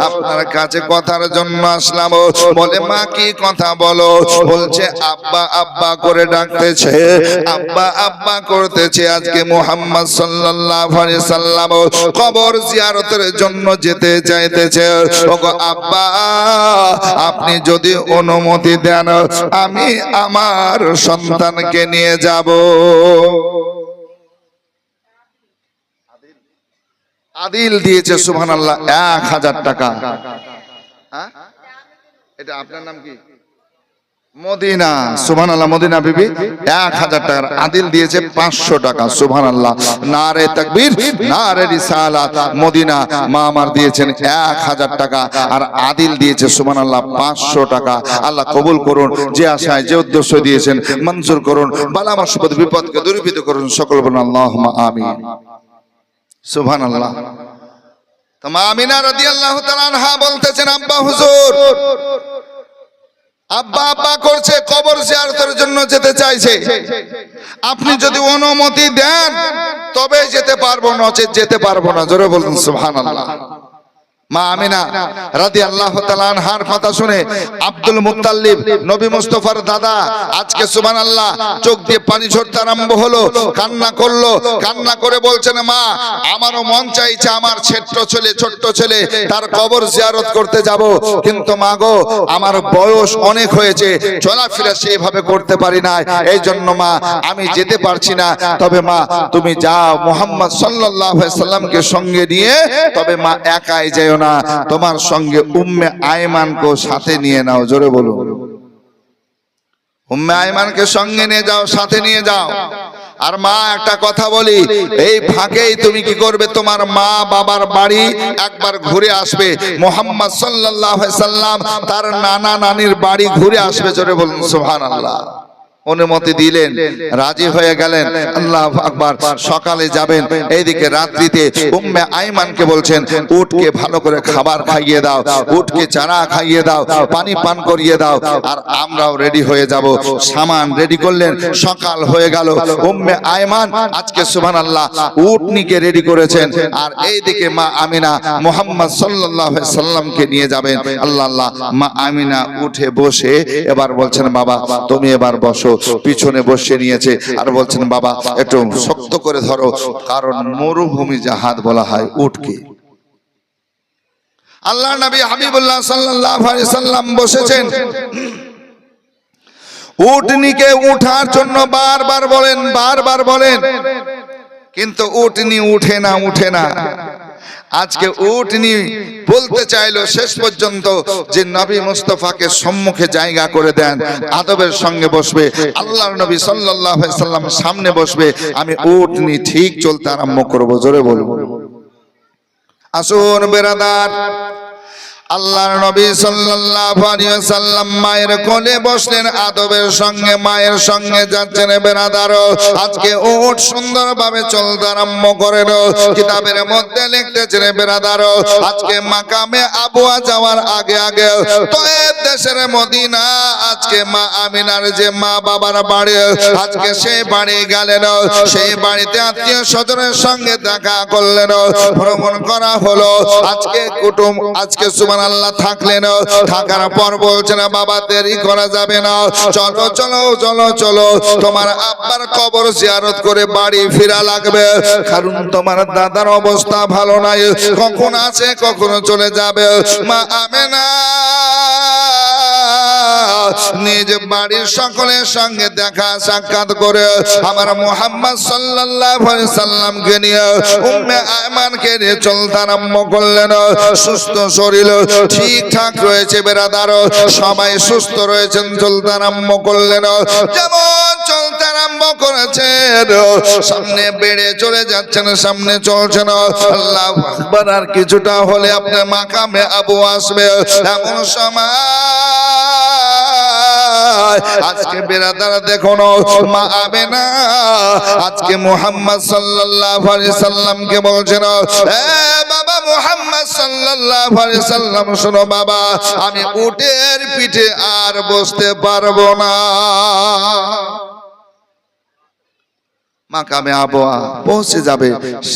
আপনার কাছে কথার জন্য আসলাম। বলে, মা কি কথা বলো? বলছে, আব্বা আব্বা করে ডাকতেছে, আব্বা আব্বা করতেছে। আজকে মুহাম্মদ সাল্লাল্লাহু আলাইহি সাল্লাম কবর জিয়ারতের জন্য যেতে চাইতেছে। ওগো আব্বা, আপনি যদি অনুমতি দেন আমি আমার সন্তানকে নিয়ে যাব। আদিল দিয়েছে সুবহানাল্লাহ 1000 টাকা। এটা আপনার নাম কি? মদিনা। সুবহানাল্লাহ। মদিনা বিবি 1000 টাকার আদিল দিয়েছে 500 টাকা। সুবহানাল্লাহ। নারে তাকবীর, নারে রিসালাত। মদিনা মা আমার দিয়েছেন 1000 টাকা আর আদিল দিয়েছে সুবহানাল্লাহ 500 টাকা। আল্লাহ কবুল করুন, যে আশায় যে উদ্দেশ্য দিয়েছেন মঞ্জুর করুন, বালা মুসিবত বিপদকে দূরীভূত করুন। সকল বলুন আল্লাহুম্মা আমিন। সুবহানাল্লাহ। তো মা আমিনা রাদিয়াল্লাহু তাআলা আনহা বলতেছেন, আব্বা হুজুর, আব্বা আব্বা করছে, কবর জিয়ারতের জন্য যেতে চাইছে, আপনি যদি অনুমতি দেন তবে যেতে পারবো, নচেত যেতে পারবো না। জোরে বলুন সুবহানাল্লাহ। মা আমিনা রাদিয়াল্লাহু তাআলা আনহার কথা শুনে আব্দুল মুত্তালিব নবী মুস্তাফার দাদা আজকে সুবহানাল্লাহ চোখ দিয়ে পানি ঝরতে আরম্ভ হলো, কান্না করলো। কান্না করে বলছেন, মা আমারও মন চাইছে আমার ছোট্ট ছেলে তার কবর জিয়ারত করতে যাব, কিন্তু মা গো আমার বয়স অনেক হয়েছে, চলাফেরা সেইভাবে করতে পারি না, এই জন্য মা আমি যেতে পারছি না। তবে মা তুমি যাও, মুহাম্মদ সাল্লাল্লাহু আলাইহি সাল্লামকে সঙ্গে নিয়ে, তবে মা একাই যেও না, তোমার সঙ্গে উম্মে আয়মানকে সাথে নিয়ে নাও। জোরে বলুন, উম্মে আয়মানকে সঙ্গে নিয়ে যাও, সাথে নিয়ে যাও। আর মা একটা কথা বলি, এই ফাঁকেই তুমি কি করবে, তোমার মা বাবার বাড়ি একবার ঘুরে আসবে। মুহাম্মদ সাল্লাল্লাহু আলাইহি সাল্লাম তার নানা নানির বাড়ি ঘুরে আসবে। জোরে বলুন সুবহানাল্লাহ। অনুমতি দিলেন, রাজি হয়ে গেলেন। আল্লাহু আকবার। সকালে যাবেন, এইদিকে রাত্রিতে উম্মে আয়মানকে বলছেন, উটকে ভালো করে খাবার খাইয়ে দাও, উটকে চারা খাইয়ে দাও, পানি পান করিয়ে দাও, আর আমরাও রেডি হয়ে যাব। সামান রেডি করলেন। সকাল হয়ে গেল। উম্মে আয়মান আজকে সুবহানাল্লাহ উটনিকে রেডি করেছেন, আর এইদিকে মা আমিনা মুহাম্মদ সাল্লাল্লাহু আলাইহি সাল্লামকে নিয়ে যাবেন। আল্লাহ আল্লাহ। মা আমিনা উঠে বসে এবার বলছেন, বাবা তুমি এবার বসো। পিছনে বসে নিয়েছে আর বলছেন, বাবা একটু শক্ত করে ধরো, কারণ মরুভূমি জাহাজ বলা হয় উটকে। আল্লাহ নবী হাবিবুল্লাহ সাল্লাল্লাহু আলাইহি সাল্লাম বসেছেন। উটনিকে উঠার জন্য বারবার বলেন, কিন্তু উটনি উঠে না। আজকে উটনি বলতে চাইলো শেষ পর্যন্ত যে নবী মুস্তাফাকে সম্মুখে জায়গা করে দেন, আদবের সঙ্গে বসবে, আল্লাহর নবী সাল্লাল্লাহু আলাইহি সাল্লাম সামনে বসবে, আমি উটনি ঠিক চলতে আরম্ভ করব। জোরে বলবো। আসুন বেরাদার, আল্লাহর নবী সাল্লাল্লাহু আলাইহি ওয়াসাল্লাম মায়ের কোলে বসলেন, আদবের সঙ্গে মায়ের সঙ্গে যাচ্ছেন। বেরাদার, আজকে উট সুন্দরভাবে চলতে আরম্ভ করেন। কিতাবের মধ্যে লিখতেছেন বেরাদার, আজকে মাকামে আবওয়া যাওয়ার আগে তয়েব দেশের মদিনা, আজকে মা আমিনার যে মা বাবার বাড়ি, আজকে সেই বাড়ি গেলেন। সেই বাড়িতে আত্মীয় স্বজনের সঙ্গে দেখা করলেন, ভ্রমণ করা হলো। আজকে কুটুম, আজকে আল্লাহ থাকলেন। থাকার পর বলছেন, বাবা দেরি করা যাবে না, চলো, তোমার আব্বার কবর জিয়ারত করে বাড়ি ফিরা লাগবে, কারণ তোমার দাদার অবস্থা ভালো নাই, কখন আছে কখনো চলে যাবে। মা আমেনা নিজ বাড়ির সকলের সঙ্গে দেখা সাক্ষাৎ করে আমার মুহাম্মদ সাল্লাল্লাহু আলাইহি সাল্লামকে নিয়ে উম্মে আয়মানকে নিয়ে চলতে আরম্ভ করলেন। সুস্থ শরীর, ঠিকঠাক রয়েছে বেরাদার, সবাই সুস্থ রয়েছেন, চলতে আরম্ভ করলেন। যেমন চলতে আরম্ভ করেছেন, সামনে বেড়ে চলে যাচ্ছেন, সামনে চলছেন। আল্লাহু আকবার। আর কিছুটা হলে আপনার মাকামে আবু আসবে। এমন সময় আজকে বেরাদার দেখুন, মা আমেনা আজকে মুহাম্মদ সাল্লাল্লাহু আলাইহি সাল্লামকে বলছেন, এ বাবা মুহাম্মদ সাল্লাল্লাহু আলাইহি সাল্লাম, শোনো বাবা, আমি উটের পিঠে আর বসতে পারবো না। মাকামে আবওয়া পৌঁছে যাবে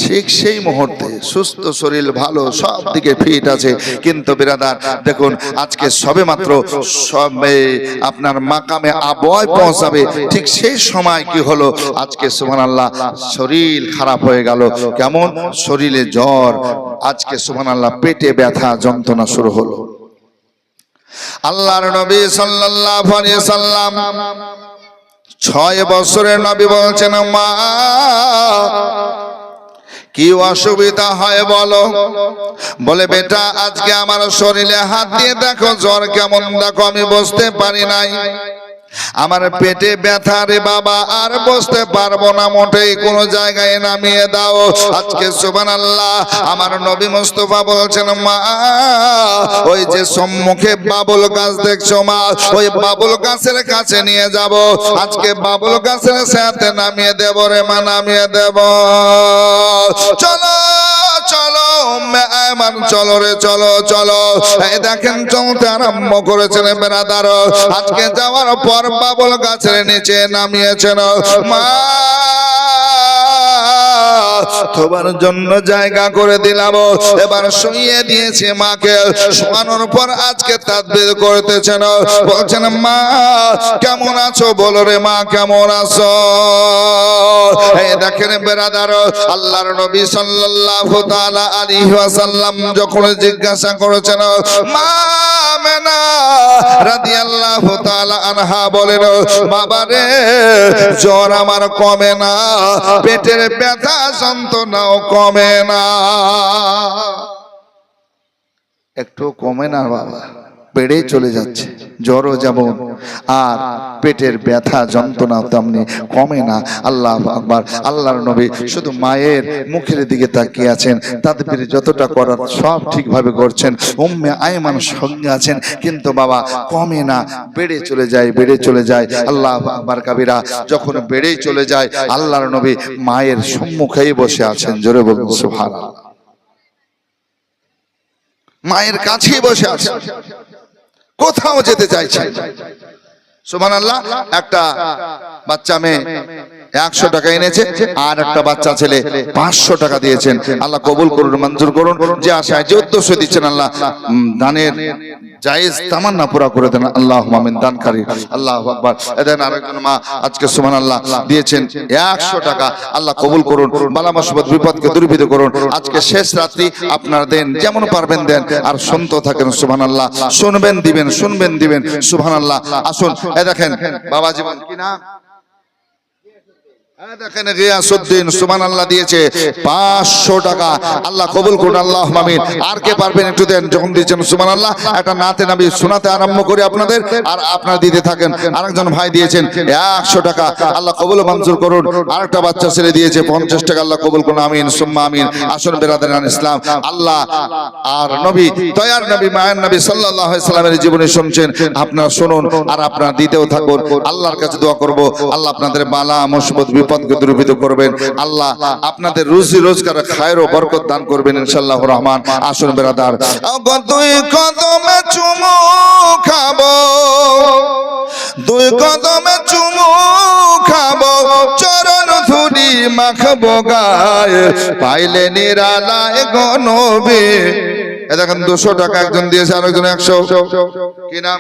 ঠিক সেই মুহূর্তে, সুস্থ শরীর, ভালো, সব দিকে ফিট আছে। কিন্তু বিরাদার দেখুন, আজকে সবে মাত্র আপনার মাকামে আবওয়ায় পৌঁছাবে, ঠিক সেই সময় কি হলো, আজকে সুবহানাল্লাহ শরীর খারাপ হয়ে গেল। কেমন? শরীরে জ্বর, আজকে সুবহানাল্লাহ পেটে ব্যথা, যন্ত্রণা শুরু হলো। আল্লাহর নবী সাল্লাল্লাহু আলাইহি সাল্লাম 6 বছরের নবী বলছেন, মা কি অসুবিধা হয় বলো? বলে, বেটা আজকে আমার শরীরে হাত দিয়ে দেখো, জ্বর কেমন দেখো, আমি বসতে পারি নাই, আমার পেটে ব্যথা রে বাবা, আর বসতে পারবো না, মোটেই কোনো জায়গায় নামিয়ে দাও। আজকে সুবহানাল্লাহ আমার নবী মুস্তাফা বলছেন, মা ওই যে সম্মুখে বাবুল গাছ দেখছো মা, ওই বাবুল গাছের কাছে নিয়ে যাব, আজকে বাবুল গাছের সাথে নামিয়ে দেব রে মা, নামিয়ে দেব। চলো চলো রে, চলো। এই দেখেন চলতে আরম্ভ করেছেন বেরাদার। আজকে যাওয়ার পর বাবুল গাছের নিচে নামিয়েছেন। মা তোমার জন্য জায়গা করে দিলাম, এবার শুইয়ে দিয়েছে মাকে। শোয়ানোর পর আজকে তাদবির করতেছেন, বলছেন, মা কেমন আছো বলো রে মা, কেমন আছো? এই দেখেন বেরাদার, আল্লাহর নবী সাল্লাল্লাহু তাআলা আলাইহি ওয়াসাল্লাম যখন জিজ্ঞাসা করেছেন, মা আমেনা রাদিয়াল্লাহু তাআলা আনহা বলেন, বাবা রে জ্বর আমার কমে না, পেটের ব্যথা যন্ত্রণাও কমে না। একটু কমে না বাবা, বেড়েই চলে যাচ্ছে, জ্বরও যেমন, আর পেটের ব্যথা যন্ত্রণা তেমনি কমে না। আল্লাহু আকবার। আল্লাহর নবী শুধু মায়ের মুখের দিকে তাকিয়ে আছেন, তাদবির যতটা করার সব ঠিকভাবে করছেন। উম্মে আয়মান সঙ্গে আছেন, কিন্তু বাবা কমে না, বেড়ে চলে যায়। আল্লাহু আকবার কাবীরা। যখন বেড়েই চলে যায়, আল্লাহর নবী মায়ের সম্মুখেই বসে আছেন। জোরে বলুন সুবহানাল্লাহ। মায়ের কাছেই বসে আছেন, কোথাও যেতে চাইছেন। সুবহানাল্লাহ। একটা বাচ্চা মেয়ে 100 টাকা এনেছে, আর একটা বাচ্চা ছেলে 500 টাকা দিয়েছেন। আল্লাহ কবুল করুন, মঞ্জুর করুন। যে আশায় যে উদ্দেশ্য দিচ্ছেন, আল্লাহ দানের জায়েজ তামান্না পুরা করে দেন আল্লাহুম্মা আমিন দানকারী আল্লাহু আকবার। এদেন আরেকজন মা আজকে সুবহানাল্লাহ দিয়েছেন 100 টাকা। আল্লাহ কবুল করুন, বালা মুসিবত বিপদকে দূরীভূত করুন। আজকে শেষ রাত্রি আপনারা দেন, যেমন পারবেন দেন, আর শুনতে থাকেন সুবহানাল্লাহ। শুনবেন দিবেন, শুনবেন দিবেন সুবহানাল্লাহ। আসুন এ দেখেন বাবা জীবন কি না দেখেন গিয়াসউদ্দিন সুবহানাল্লাহ দিয়েছে 500 টাকা। আল্লাহ কবুল করুন আল্লাহুম্মা আমিন। আর কে পারবেন একটু দেন, যখন দিয়েছেন সুবহানাল্লাহ একটা নাতে নবী শোনাতে আরম্ভ করি আপনাদের, আর আপনারা দিতে থাকেন। আরেকজন ভাই দিয়েছেন 100 টাকা, আল্লাহ কবুল মঞ্জুর করুন। আরেকটা বাচ্চা ছেলে দিয়েছে 50 টাকা, আল্লাহ কবুল করুন আমিন সুম্মা আমিন। আসুন বেরাদারান ইসলাম, আল্লাহ আর নবী দয়ার নবী মায়ের নবী সাল্লাল্লাহু আলাইহি সাল্লামের জীবনী শুনছেন, আপনারা শুনুন আর আপনারা দিতেও থাকুন। আল্লাহর কাছে দোয়া করব আল্লাহ আপনাদের বালা মুসিবত বিপদকে দূরীভূত করবেন, আল্লাহ আপনাদের রুজি রোজগারে খায়ের ও বরকত দান করবেন ইনশাআল্লাহর রহমান। আসুন বেরাদার, দুই কদমে চুমু খাবো, দুই কদমে চুমু খাবো, চরণ ধুলি মাখবো গায়ে, পাইলে নিরালায় গো নবী। এ দেখেন 200 টাকা একজন দিয়েছে, আরেকজন 100। কি নাম?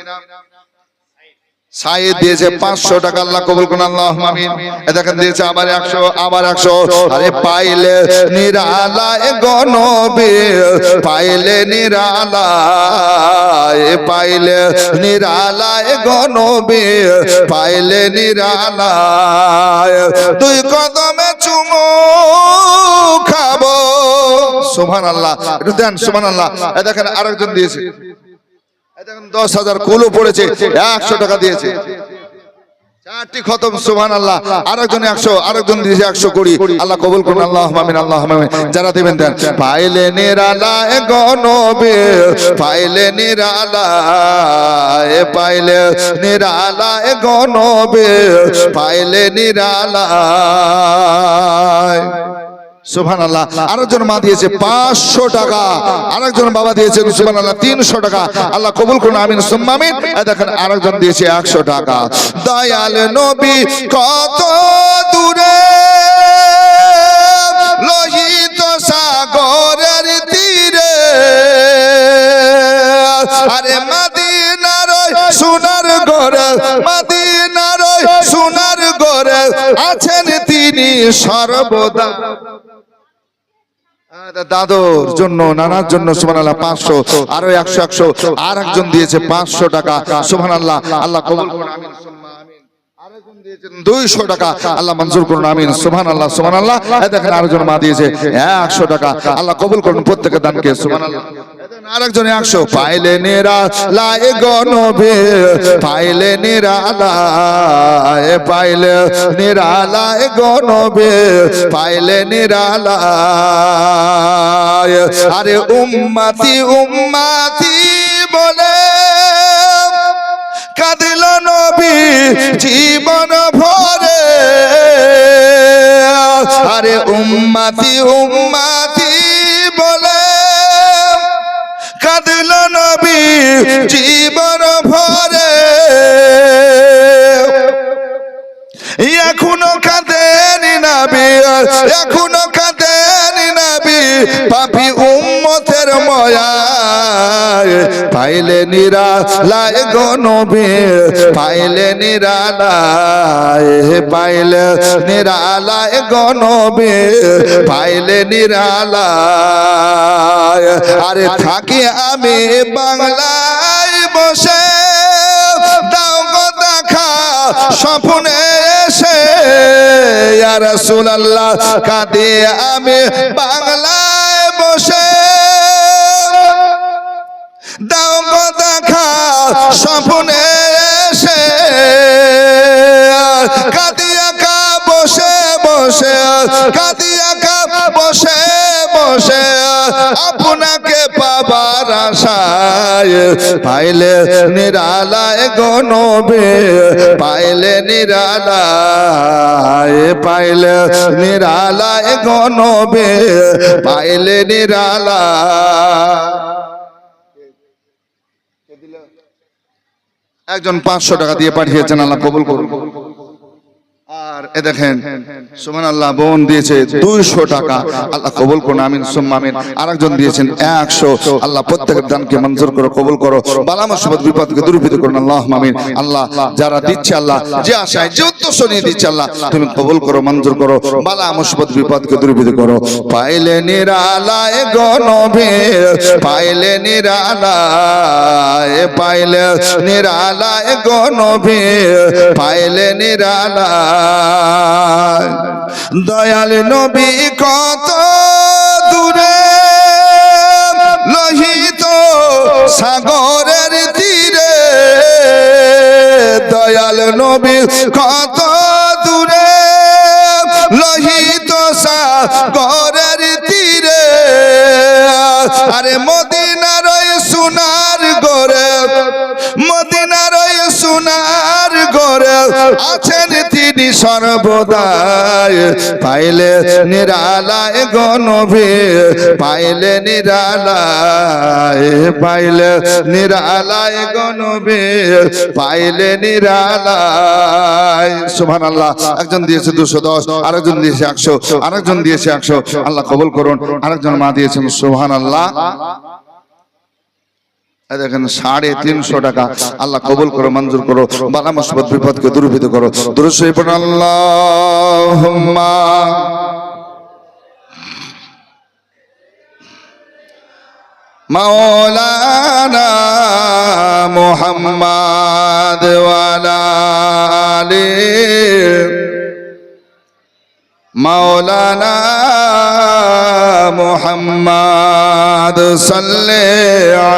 সাইদ দিয়েছে 500 টাকা, আল্লাহ কবুল করুন আল্লাহুম্মা আমিন। এ দেখেন দিয়েছে আবার 100, আবার 100। আরে পাইলে নিরালায় গো নবী, পাইলে নিরালায়, পাইলে নিরালায় গো নবী, পাইলে নিরালায়, দুই কদমে চুমু খাবো। সুবহানাল্লাহ, একটু দেন সুবহানাল্লাহ। এ দেখেন আরেকজন দিয়েছে, দেখেন 10,000 কুলো পড়েছে, 100 টাকা দিয়েছে, 4টি খতম সুবহানাল্লাহ। আরেকজন 100, আরেকজন দিয়েছে 120। আল্লাহ কবুল করুন আল্লাহুম্মা আমিন আল্লাহুম্মা আমিন। যারা দিবেন দেন। পাইলে নিরালায় গো নবী, পাইলে নিরালায়, পাইলে নিরালায় গো নবী, পাইলে নিরালায়। সুবহানাল্লাহ। আরেকজন মা দিয়েছে 500 টাকা, আরেকজন বাবা দিয়েছেন সুবহানাল্লাহ 300 টাকা, আল্লাহ কবুল করুন আমিন সুম্মা আমিন। দেখেন আরেকজন দিয়েছে 100 টাকা। দয়াল নবী কত দূরে, লোহিত সাগরের তীরে, আরে মদিনার সোনার ঘরে, মদিনার সোনার ঘরে আছেন তিনি সর্বদা। দাদুর জন্য, নানার জন্য সুবহানাল্লাহ 500, আরো 100 100। আর একজন দিয়েছে 500 টাকা সুবহানাল্লাহ, আল্লাহ কবুল করুন আমিন সুম্মা আমিন। আরেকজন দিয়েছেন 200 টাকা, আল্লাহ মঞ্জুর করুন আমিন সুবহানাল্লাহ সুবহানাল্লাহ। দেখেন আরেকজন মা দিয়েছে 100 টাকা, আল্লাহ কবুল করুন প্রত্যেকের দানকে সুবহানাল্লাহ। আরেকজন 100। পাইলে নিরালায় গো নবী, পাইলে নিরালায়, পাইলে নিরালায় গো নবী, পাইলে নিরালায়, আরে উম্মতি উম্মতি বলে কাঁদিল নবী জীবন ভরে, আরে উম্মতি উম্মতি বলে কাঁদিল নবী জীবন ভরে, এখনো কাঁদেন নবী, এখনো কাঁদেন নবী, পাপী উম্মতের ময়ায়, পাইলে নিরালায় গো নবী, পাইলে নিরালায়, পাইলে নিরালায় গো নবী, পাইলে নিরালায়, আরে থাকি আমি বাংলায় বসে, দাও গো দেখা স্বপ্নে এসে, ইয়া রাসূলুল্লাহ কাঁদি আমি বাংলায় বসে, দাও গো দেখা স্বপ্নে এসে, কাঁদি একা বসে বসে, কাঁদি একা বসে বসে, আপনাকে পাবার আশায়, পাইলে নিরালায় গো নবী, পাইলে নিরালায়, পাইলে নিরালায় গো নবী, পাইলে নিরালায়। একজন 500 টাকা দিয়ে পাঠিয়েছেন, আল্লাহ কবুল করুন। আর আর এ দেখেন সুবহানাল্লাহ, বোন দিয়েছে 200 টাকা, আল্লাহ কবুল করুন, আমিন সুম্মা আমিন। আরেকজন দিয়েছেন 100, আল্লাহ প্রত্যেকের দানকে মঞ্জুর করো, কবুল করো, বালা মুসিবত বিপদকে দূরীভূত করুন, আল্লাহুম্মা আমিন। আল্লাহ যারা দিচ্ছে, আল্লাহ যে আশায় যে উদ্দেশ্য নিয়ে দিচ্ছে, আল্লাহ তুমি কবুল করো, মঞ্জুর করো, বালা মুসিবত বিপদকে দূরীভূত করো। পাইলে নিরালায় গনবে, পাইলে নিরালায়, পাইলে নিরালায় গনবে, পাইলে নিরালায়। দয়াল নবী কত দূরে, লোহিত সাগরের তীরে, দয়াল নবী কত দূরে, লোহিত সাগরের তীরে। আরে মদিনার সোনার গরে, মদিনার সোনার গরে আছেন তিনি সর্বদাই। পাইলে নিরালায় গনবে, পাইলে নিরালায়, পাইলে নিরালায় গনবে, পাইলে নিরালায়। সুবহানাল্লাহ। একজন দিয়েছে 210, আরেকজন দিয়েছে 100, আরেকজন দিয়েছে 100, আল্লাহ কবুল করুন। আরেকজন মা দিয়েছেন সুবহানাল্লাহ, দেখেন 350 টাকা, আল্লাহ কবুল করো, মঞ্জুর করো, বালা মুসিবত বিপদকে দূরীভূত করো। দুরূদ শরীফ পড়ুন। আল্লাহুম্মা মাওলানা মুহাম্মাদ ওয়া আলা আলি মাওলানা মুহাম্মাদ সাল্লি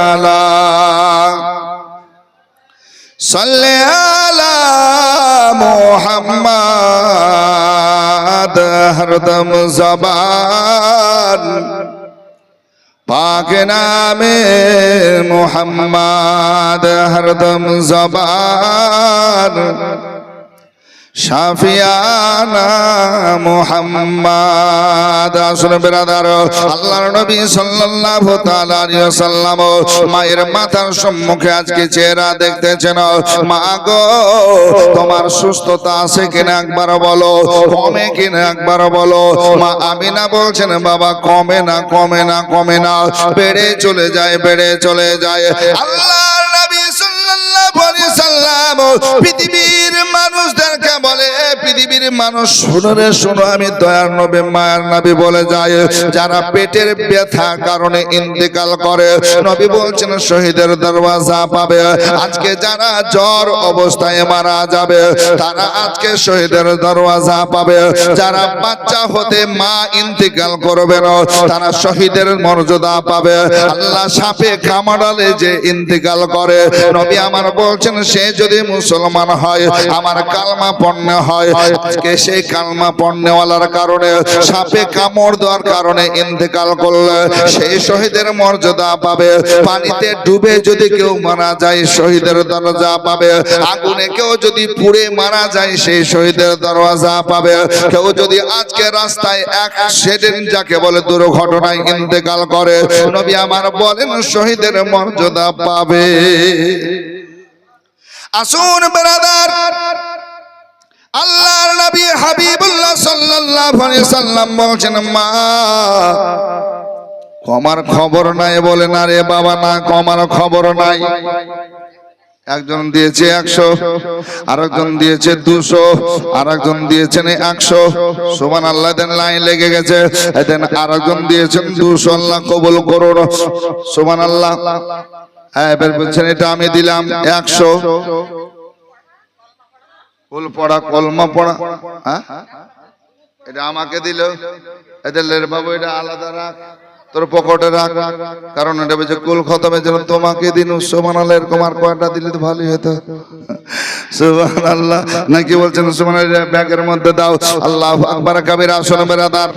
আলা, সাল্লি আলা মুহাম্মাদ। হরদম জবান পাক নামে মুহাম্মাদ, হরদম জবান শাফিয়ানা মুহাম্মাদ। আসুন বিরাদার, আল্লাহর নবী সাল্লাল্লাহু তাআলা আলাইহি ওয়াসাল্লাম মায়ের মাথার সম্মুখে আজকে চেহারা দেখতেছেন। মা গো, তোমার সুস্থতা আছে কিনা একবার বলো, কমে কিনা একবার বলো। মা আমিনা বলছেন বাবা কমে না, কমে না, কমে না, বেড়ে চলে যায়, বেড়ে চলে যায়। আল্লাহর নবী সাল্লাল্লাহু আলাইহি ওয়াসাল্লাম পৃথিবীর মানুষদেরকে বলে, পৃথিবীর মানুষ শোনো রে শোনো, আমি দয়ার নবী মায়ের নবী বলে যায়, যারা পেটের ব্যথার কারণে ইন্তেকাল করে, নবী বলছেন শহীদের দরওয়াজা পাবে। আজকে যারা জ্বর অবস্থায় মারা যাবে, তারা আজকে শহীদের দরওয়াজা পাবে। যারা বাচ্চা হতে মা ইন্তেকাল করবে না, তারা শহীদের মর্যাদা পাবে। আল্লাহ সাপে কামড়ালে যে ইন্তেকাল করে, নবী আমার বলছেন সে যদি মুসলমান হয়, আমার কালমা পণ্য হয়, আজকে সেই কালমা পণ্যওয়ালার কারণে সাপে কামড় দেওয়ার কারণে ইন্তেকাল করলে সেই শহীদের মর্যাদা পাবে। পানিতে ডুবে যদি কেউ মারা যায়, শহীদের দরজা পাবে। আগুনে কেউ যদি পুড়ে মারা যায়, সেই শহীদের দরজা পাবে। কেউ যদি আজকে রাস্তায় অ্যাক্সিডেন্ট যাকে বলে দুর্ঘটনায় ইন্তেকাল করে, নবী আমার বলেন শহীদের মর্যাদা পাবে। আসুন ব্রাদার, আল্লাহর নবী হাবিবুল্লাহ সাল্লাল্লাহু আলাইহি সাল্লাম বলেন মা কমার খবর নাই, বলে না রে বাবা না, কমার খবর নাই। একজন দিয়েছে 100, আরেকজন দিয়েছে 200, আরেকজন দিয়েছেন 100। সুবহানাল্লাহ। দেন লাইন লেগে গেছে। দেন আরেকজন দিয়েছেন 200, আল্লাহ কবুল করুন। সুবহানাল্লাহ। হ্যাঁ, এবার বলছেন এটা আমি দিলাম 100। ফুল পড়া, কলমা পড়া, হ্যাঁ এটা আমাকে দিল। এদের বাবু এটা আলাদা রাখ, তোর পকেটে রাখ, কারণ এটা বলছে কুল খতমের জন্য তোমাকে দিন। সুবহানাল্লাহ। এরকম আর কয়টা দিলে তো ভালোই হতো। সুবহানাল্লাহ। নাকি বলছেন সুবহানাল্লাহ, ব্যাগের মধ্যে দাও। আল্লাহু আকবার কাবীরা। আসুন বেরাদার,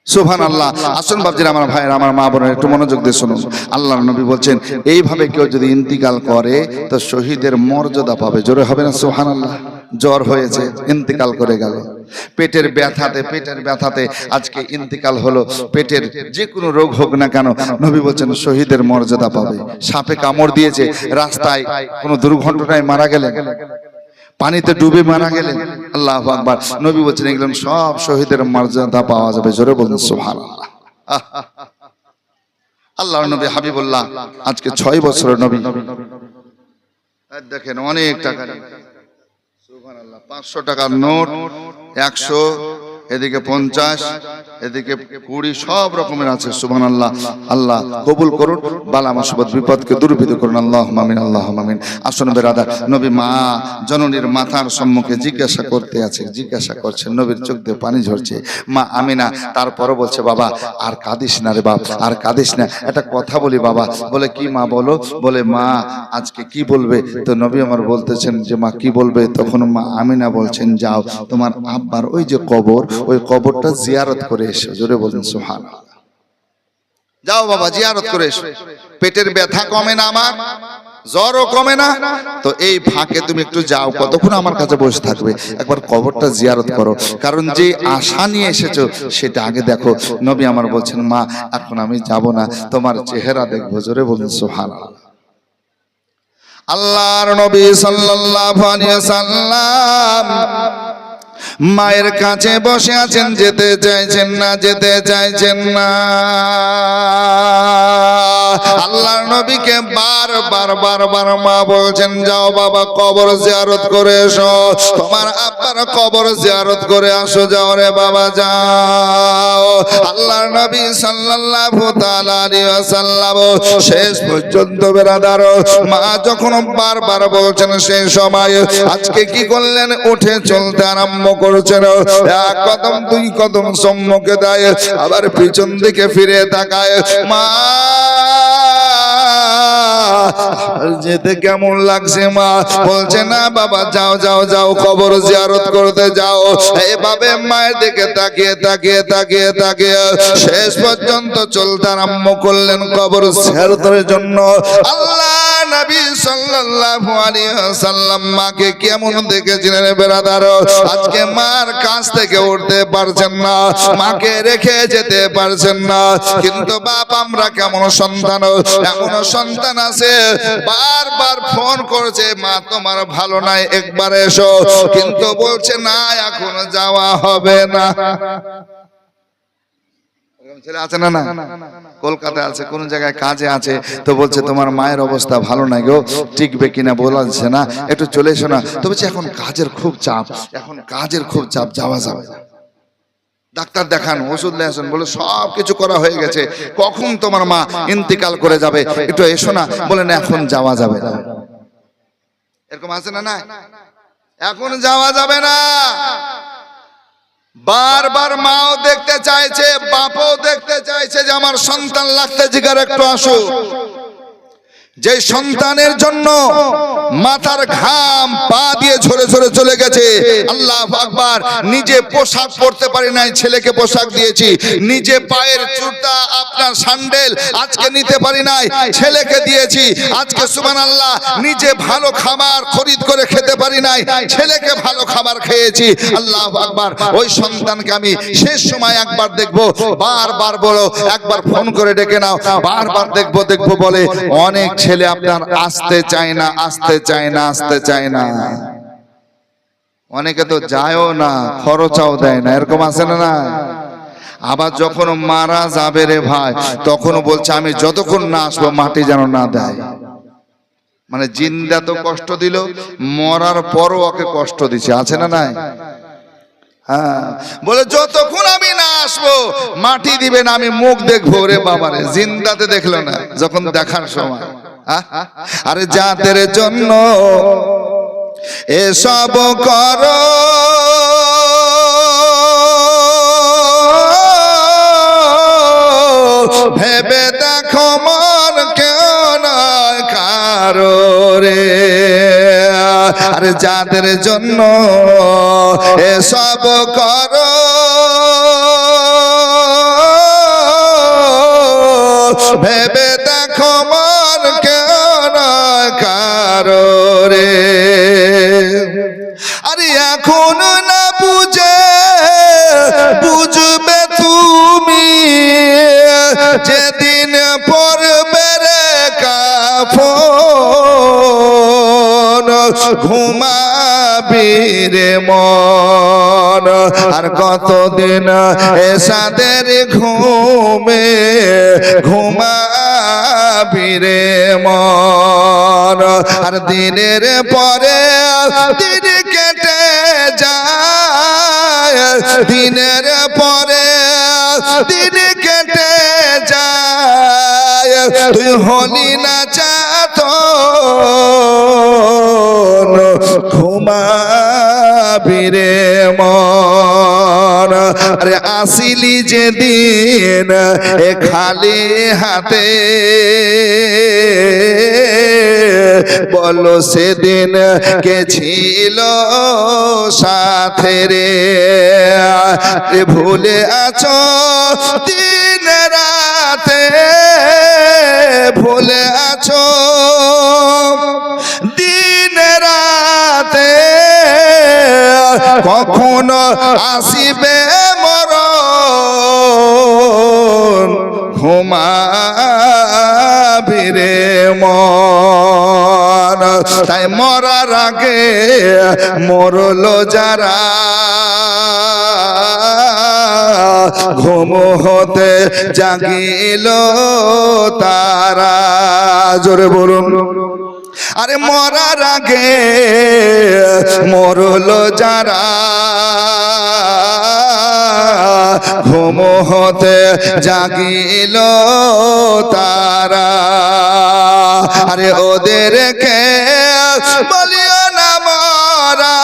সুবহানাল্লাহ। আসুন বাপজিরা, আমার ভাইয়ের, আমার মা বোনের, একটু মনোযোগ দিয়ে শুনুন। আল্লাহর নবী বলছেন এইভাবে কেউ যদি ইন্তিকাল করে তো শহীদের মর্যাদা পাবে। জোরে হবে না সুবহানাল্লাহ। জ্বর হয়েছে, ইন্তিকাল করে গেল, পেটের ব্যথাতে, পেটের ব্যথাতে আজকে ইন্তিকাল হলো। পেটের যে কোনো রোগ হোক না কেন, নবী বলছেন শহীদের মর্যাদা পাবে। সাপে কামড় দিয়েছে, রাস্তায় কোনো দুর্ঘটনায় মারা গেলে পানিতে ডুবে মারা গেলেন। আল্লাহু আকবার। নবী বলছেন এগুলো সব শহীদের মর্যাদা পাওয়া যাবে। জোরে বলুন সুবহানাল্লাহ। আল্লাহর নবী হাবিবুল্লাহ আজকে 6 বছরের নবী। দেখেন অনেক টাকা, সুবহানাল্লাহ, 500 টাকার নোট, 100, এদিকে 50, এদিকে 20, সব রকমের আছে। সুবহানাল্লাহ। আল্লাহ কবুল করুন, বালা মুসিবত বিপদকে দূরীভূত করুন। আল্লাহুম্মা আমিন, আল্লাহুম্মা আমিন। আসুন বেরাদার, নবী মা জননীর মাথার সম্মুখে জিজ্ঞাসা করতে আছে, জিজ্ঞাসা করছেন, নবীর চোখ দিয়ে পানি ঝরছে। মা আমিনা তারপরও বলছে, বাবা আর কাঁদিস না রে বাপ, আর কাঁদিস না, একটা কথা বলি বাবা। বলে কি মা বলো? বলে মা আজকে কি বলবে? তো নবী আমার বলতেছেন যে মা কি বলবে? তখন মা আমিনা বলছেন, যাও তোমার আব্বার ওই যে কবর, ওই কবরটা জিয়ারত করে এসো। জোরে বলুন সুবহানাল্লাহ। যাও বাবা জিয়ারত করে এসো। পেটের ব্যথা কমে না, আমার জ্বরও কমে না, তো এই ফাঁকে তুমি একটু যাও, কতক্ষণ আমার কাছে বসে থাকবে, একবার কবরটা জিয়ারত করো, কারণ যে আশা নিয়ে এসেছো সেটা আগে দেখো। নবী আমার বলছেন, মা এখন আমি যাব না, তোমার চেহারা দেখবো। জোরে বলুন সুবহানাল্লাহ। আল্লাহর নবী সাল্লাল্লাহু আলাইহি ওয়াসাল্লাম মায়ের কাছে বসে আছেন, যেতে চাইছেন না, যেতে চাইছেন না। আল্লাহর নবীকে বারবার মা বলছেন, যাও বাবা কবর জিয়ারত করে এসো, তোমার আব্বার কবর জিয়ারত করে আসো, যাও রে বাবা যাও। আল্লাহর নবী সাল্লাল্লাহু তাআলা আলাইহি ওয়াসাল্লাম শেষ পর্যন্ত বেরাদার মা যখন বারবার বলছেন, সেই সময় আজকে কি করলেন? উঠে চলতে আরম্ভ করছেন। এক কদম দুই কদম সম্মুখে দেয়, আবার পিছন দিকে ফিরে তাকায়। মা যেতে কেমন লাগছে? মা বলছে, না বাবা যাও যাও যাও, কবর জিয়ারত করতে যাও। এইভাবে মায়ের দিকে তাকিয়ে তাকিয়ে তাকিয়ে তাকিয়ে শেষ পর্যন্ত চলতে আরম্ভ করলেন কবর জিয়ারতের জন্য। আল্লাহ নবী সাল্লাল্লাহু আলাইহি ওয়াসাল্লাম মাকে কেমন দেখেছিলেন বেরাদার? আজকে মার কাছ থেকে উঠতে পারছেন না, মাকে রেখে যেতে পারছেন না। কিন্তু বাপ আমরা কেমন সন্তান, এমন সন্তান আছে বারবার ফোন করছে, মা তোমার ভালো নাই, একবার এসো, কিন্তু বলছে না এখন যাওয়া হবে না। ছেলে আছে না? না, কলকাতায় আছে, কোন জায়গায় কাজে আছে, তো বলছে তোমার মায়ের অবস্থা ভালো নাই গো, টিকবে কিনা বলা যাচ্ছে না, একটু চলে এসো না। তো বলছে এখন কাজের খুব চাপ, এখন কাজের খুব চাপ, যাওয়া যাবে না। ডাক্তার দেখান, ওষুধ নিয়ে আসুন, বলে সব কিছু করা হয়ে গেছে, কখন তোমার মা ইন্তিকাল করে যাবে, একটু এসো না। বলে না এখন যাওয়া যাবে না। এরকম আছে না? না, এখন যাওয়া যাবে না। বারবার মাও দেখতে চাইছে, বাপও দেখতে চাইছে যে আমার সন্তান লাগতে জিগার একটু আসো। যে সন্তানের জন্য মাথার ঘাম পা দিয়ে ঝরে ঝরে চলে গেছে, আল্লাহু আকবার, নিজে পোশাক পরতে পারি নাই, ছেলেকে পোশাক দিয়েছি, নিজে পায়ের জুতা আপনার স্যান্ডেল আজকে নিতে পারি নাই, ছেলেকে দিয়েছি। আজকে সুবহানাল্লাহ, নিজে ভালো খাবার খরিদ করে খেতে পারি নাই, ছেলেকে ভালো খাবার খেয়েছি। আল্লাহু আকবার। ওই সন্তানকে আমি শেষ সময় একবার দেখবো, বারবার বলো একবার ফোন করে ডেকে নাও, বারবার দেখবো দেখবো বলে অনেক ছেলে আপনার আসতে চায় না, আসতে চায় না, আসতে চায় না। অনেকে তো যায়ও না, খরচাও দেয় না, এরকম আছে না? না, আবার যখন মারা যাবে রে ভাই, তখন বলছে আমি যতক্ষণ না আসবো মাটি যেন না দেয়। মানে জিন্দা তো কষ্ট দিল, মরার পরও ওকে কষ্ট দিচ্ছে, আছে না? নাই? হ্যাঁ, বলে যতক্ষণ আমি না আসবো মাটি দিবে না, আমি মুখ দেখবো। রে বাবারে, জিন্দাতে দেখলো না, যখন দেখার সময়। আরে যাদের জন্য এসব করো, ভেবে দেখো মন কেউ নয় কারো রে। আরে যাদের জন্য এসব করো, ভেবে দেখো মন কেউ নয় কারো রে। আরে এখন না বুঝে বুঝবে তুমি, যেদিন পড়বে রে কাফন, ঘুমাবে বীরে মন আর কতদিন এসাদের ঘুমে ঘুমাবি রে মন আর দিনের পরে দিন কেটে যায় দিনের পরে দিন কেটে যায় তুই হলি না চাত ঘুমাবি রে মন আরে আসিলি যেদিন এ খালি হাতে বলো সেদিন কে ছিল সাথে রে ভুলে আছো দিন রাতে ভুলে আছো দিন রাতে কখন আসিবে মরণ ঘুমাবি রে মন তাই মরার আগে মরলো যারা ঘুম হতে জাগিল তারা জোরে বলুন আরে মরার আগে মরলো যারা ঘুম হতে জাগিল তারা আরে ওদেরকে বলিও না মরা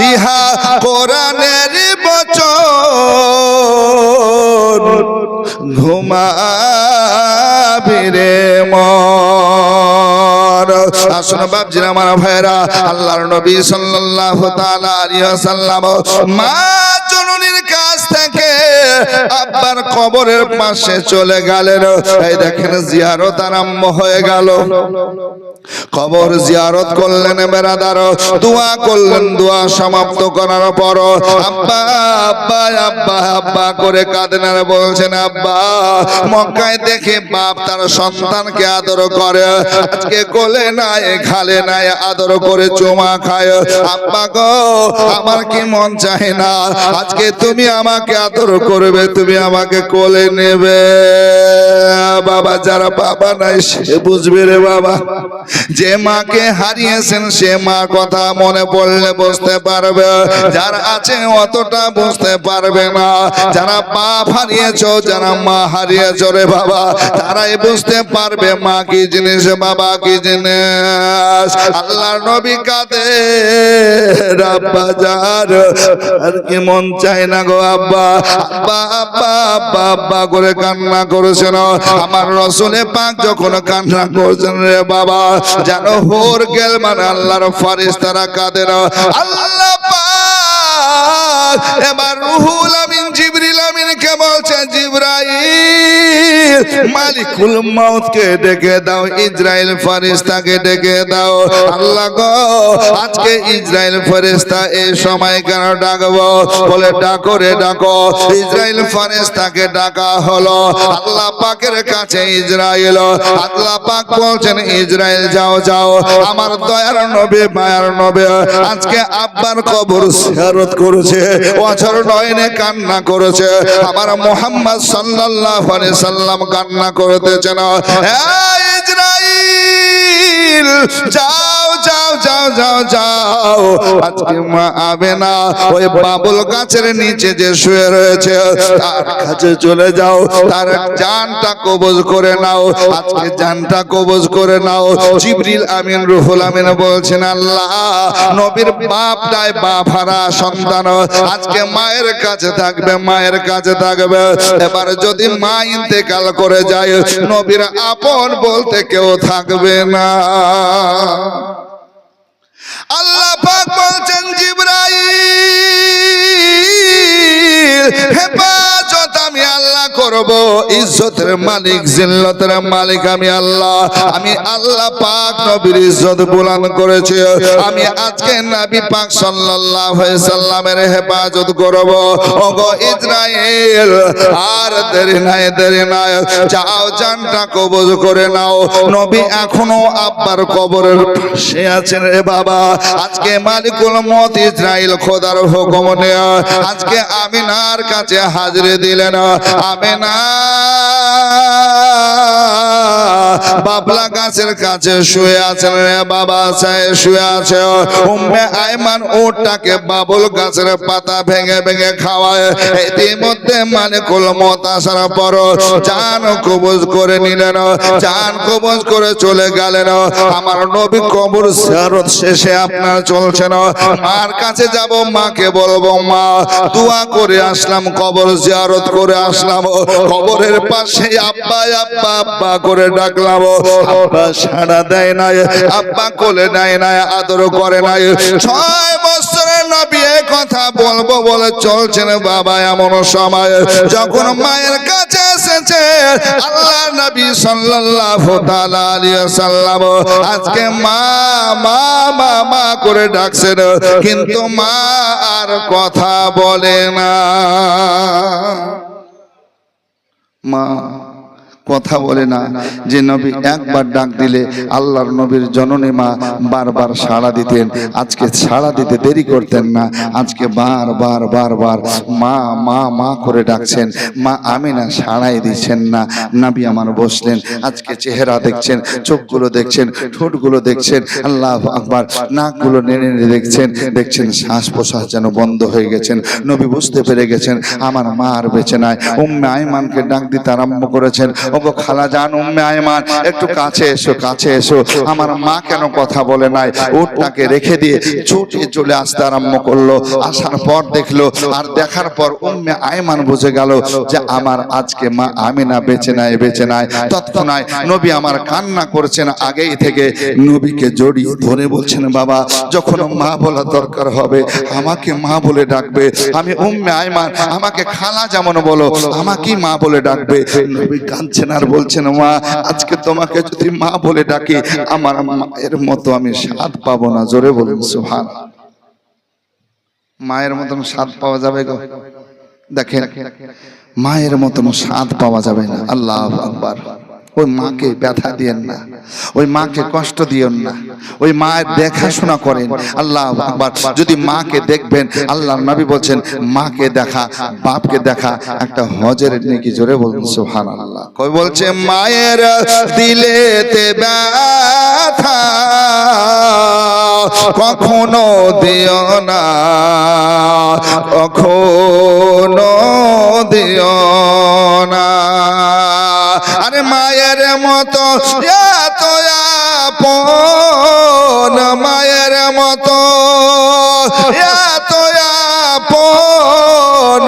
ইহা কোরআনের বচন ঘুমাবি রে মন আসুন বাপজিরা আমার ভাইরা আল্লাহর নবী সাল্লাল্লাহু তাআলা আলাইহি ওয়াসাল্লাম মা জননীর কাছ থেকে আব্বার কবরের পাশে চলে গেলেন এই দেখেন জিয়ারত আরম্ভ হয়ে গেল কবর জিয়ারত করলেন বেরাদার দোয়া করলেন দোয়া সমাপ্ত করার পর আব্বা আব্বা আব্বা আব্বা করে কাঁদেন আর বলছেন আব্বা মক্কায় দেখে বাপ তার সন্তানকে আদর করে আজকে কোলে নাই খালে নাই আদর করে চুমা খায় আব্বা গো আমার কি মন চায় না আজকে তুমি আমাকে আদর করবে তুমি আমাকে কোলে নেবে বাবা যারা বাবা নাই সে বুঝবে রে বাবা যে মাকে হারিয়েছেন সে মা কথা মনে পড়লে বুঝতে পারবে যারা আছে অতটা বুঝতে পারবে না যারা বাপ হারিয়েছো যারা মা হারিয়েছো রে বাবা তারাই বুঝতে পারবে মা কি জিনিস বাবা কি জিনিস আল্লাহর নবী কাঁদে আব্বা যার আর কি মন চায় না গো আব্বা আব্বা আব্বা আব্বা আব্বা করে কান্না করেছেন আমার রাসূল পাক যখন কান্না করছেন রে বাবা জানো হোর গেল মানে আল্লাহর ফেরেশতারা কাঁদে না আল্লাহ পাক এবার রুহুল আমিন জিবরিল আমিনকে বলছে জিবরাইল মালিকুল মউত কে ডেকে দাও ইসরাইল ফেরেশতাকে ডেকে দাও আল্লাহ গো আজকে ইসরাইল ফেরেশতা এই সময় কেন ডাকবো বলে ডাকো রে ডাকো ইসরাইল ফেরেশতাকে ডাকা হলো আল্লাহ পাকের কাছে ইসরাইল আল্লাহ পাক বলছেন ইসরাইল যাও যাও আমার দয়ার নবী মায়ার নবী আজকে আব্বার কবর জিয়ারত করেছে বছর নয়নে কান্না করেছে আমার মুহাম্মদ সাল্লাল্লাহু আলাইহি সাল্লাম কান্না করতেছেন ইসরাইল যাও যাও যাও যাও যাও আজকে মা আবে না ওই বাবুল গাছের নিচে যে শুয়ে রয়েছে তার কাছে চলে যাও তার জানটা কবজ করে নাও আজকে জানটা কবজ করে নাও জিবরিল আমিন রুহুল আমিন বলছেন আল্লাহ নবীর বাপ নাই বাপ হারা সন্তান আজকে মায়ের কাছে থাকবে মায়ের কাছে থাকবে এবার যদি মা ইন্তেকাল করে যায় নবীর আপন বলতে কেউ থাকবে না আল্লাহ পাক বলছেন জিবরাইল হেফাজত আমি আল্লাহ করব ইজ্জতের মালিক জিল্লতের মালিক আমি আল্লাহ। আমি আল্লাহ পাক নবীর ইজ্জত বুলন্দ করেছি। আমি আজকে নবী পাক সাল্লাল্লাহু আলাইহি সাল্লামের হেফাজত করব। ওগো ইসরাইল আর দেরি নাই যাও জানটা কবজ করে নাও। নবী এখনো আব্বার কবরের পাশে আছেন রে বাবা। আজকে মালিকুল মউত ইসরাইল খোদার হুকুম নিয়ে আজকে আমিনার কাছে হাজিরে দিলেন। আমিনা বাবলা গাছের কাছে শুয়ে আছেন রে বাবা, শুয়ে আছে। উম্মে আয়মান ওটাকে বাবুল গাছের পাতা ভেঙে ভেঙে খাওয়ায়। ইতিমধ্যে মালিকুল মউত আসার পর জান কবজ করে নিলেন, জান কবজ করে চলে গেলেন। আমার নবী কবর জিয়ারত শেষে আপনার চলছেন। মার কাছে যাব, মাকে বলবো মা দোয়া করে আসলাম, কবর জিয়ারত করে আসলাম। কবরের পাশে আব্বা আব্বা আব্বা করে ডাকলাম, আব্বা সাড়া দেয় নাই, আব্বা কোলে নেয় নাই, আদর করে নাই। 6 বছরের নবী এই কথা বলবো বলে চলছেন বাবা। এমন সময় যখন মায়ের কাছে এসেছে আল্লাহ নবী সাল্লাল্লাহু তাআলা আলাইহি ওয়াসাল্লাম, আজকে মা মা মা মা করে ডাকছেন, কিন্তু মা আর কথা বলে না। মা কথা বলে না। যে নবী একবার ডাক দিলে আল্লাহর নবীর জননী মা বারবার সাড়া দিতেন, আজকে সাড়া দিতে দেরি করতেন না। আজকে বারবার বারবার মা মা মা করে ডাকছেন। মা আমিনা সাড়াই দিচ্ছেন না। নবী আমার বসলেন। আজকে চেহারা দেখছেন, চোখগুলো দেখছেন, ঠোঁটগুলো দেখছেন, আল্লাহু আকবার, নাকগুলো নেড়ে নেড়ে দেখছেন, দেখছেন শ্বাস প্রশ্বাস যেন বন্ধ হয়ে গেছেন। নবী বুঝতে পেরে গেছেন আমার মা আর বেঁচে নাই। উম্মে আয়মানকে ডাক দিতে আরম্ভ করেছেন, ওগো খালা জান উম্মে আয়মান একটু কাছে এসো, কাছে এসো। আমার মা কেন কথা বলে নাই? উটটাকে রেখে দিয়ে ছুটে চলে আসতে আরম্ভ করলো। আসার পর দেখলো, আর দেখার পর উম্মে আয়মান বুঝে গেল যে আমার আজকে মা আমিনা বেঁচে নাই, বেঁচে নাই। তৎক্ষণাৎ নবী আমার কান্না করছেন আগেই থেকে। নবীকে জড়িয়ে ধরে বলছেন বাবা যখন মা বলা দরকার হবে আমাকে মা বলে ডাকবে। আমি উম্মে আয়মান, আমাকে খালা যেমন বলো আমাকে মা বলে ডাকবে। নবী কাঁদছেন আর বলছেন মা আজকে তোমাকে যদি মা বলে ডাকি আমার মায়ের মতো আমি স্বাদ পাবো না। জোরে বলুন সুবহানাল্লাহ। মায়ের মতন স্বাদ পাওয়া যাবে গো? দেখেন মায়ের মতন স্বাদ পাওয়া যাবে না। আল্লাহু আকবার। ওই মাকে ব্যথা দিয়েন না, ওই মাকে কষ্ট দিয়েন না, ওই মায়ের দেখাশোনা করেন। আল্লাহু আকবার। যদি মাকে দেখবেন, আল্লাহর নবী বলছেন মাকে দেখা বাপকে দেখা একটা হজের নেকি। জোরে বলুন সুবহানাল্লাহ। কই বলছে মায়ের দিলেতে ব্যথা কখনো দিও না, কখনো দিও না। আরে মায়ের মতো এত আপন, মায়ের মতো এত আপন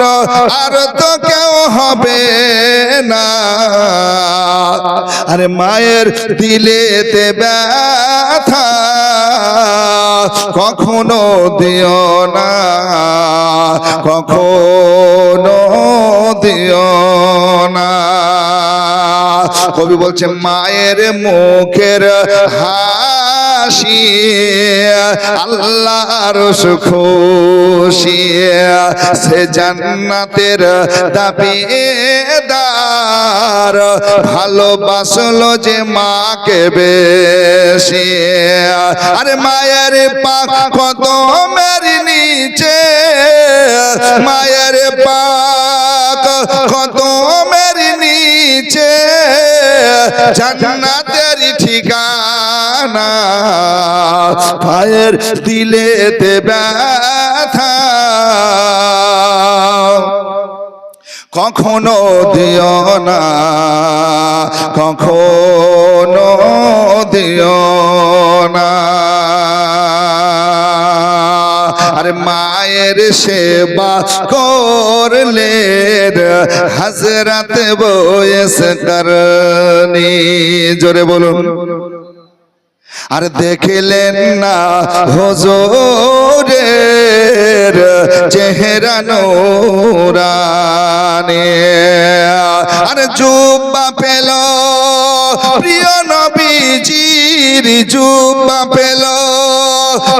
আর তো কেউ হবে না। আরে মায়ের দিলেতে ব্যথা কখনো দিও না, কখনো দিও না। কবি বলছেন মায়ের মুখের হাসি আল্লাহর খুশি, সে জান্নাতের দাবিদার, ভালোবাসলো যে মাকে বেশি। আরে মায়ের পাক কদমের নিচে, মায়ের পাক কদমের নিচে জান্নাতের ঠিকানা। পায়ের দিলেতে ব্যথা কখনো দিও না, কখনো দিও না। আরে মায়ের সেবা করলে হযরত বয়স করনি। জোরে বলুন। আর দেখলেন না হুজুরের চেহারা নূরানি, আর জুব্বা পেল প্রিয় নবীজির, জুব্বা পেল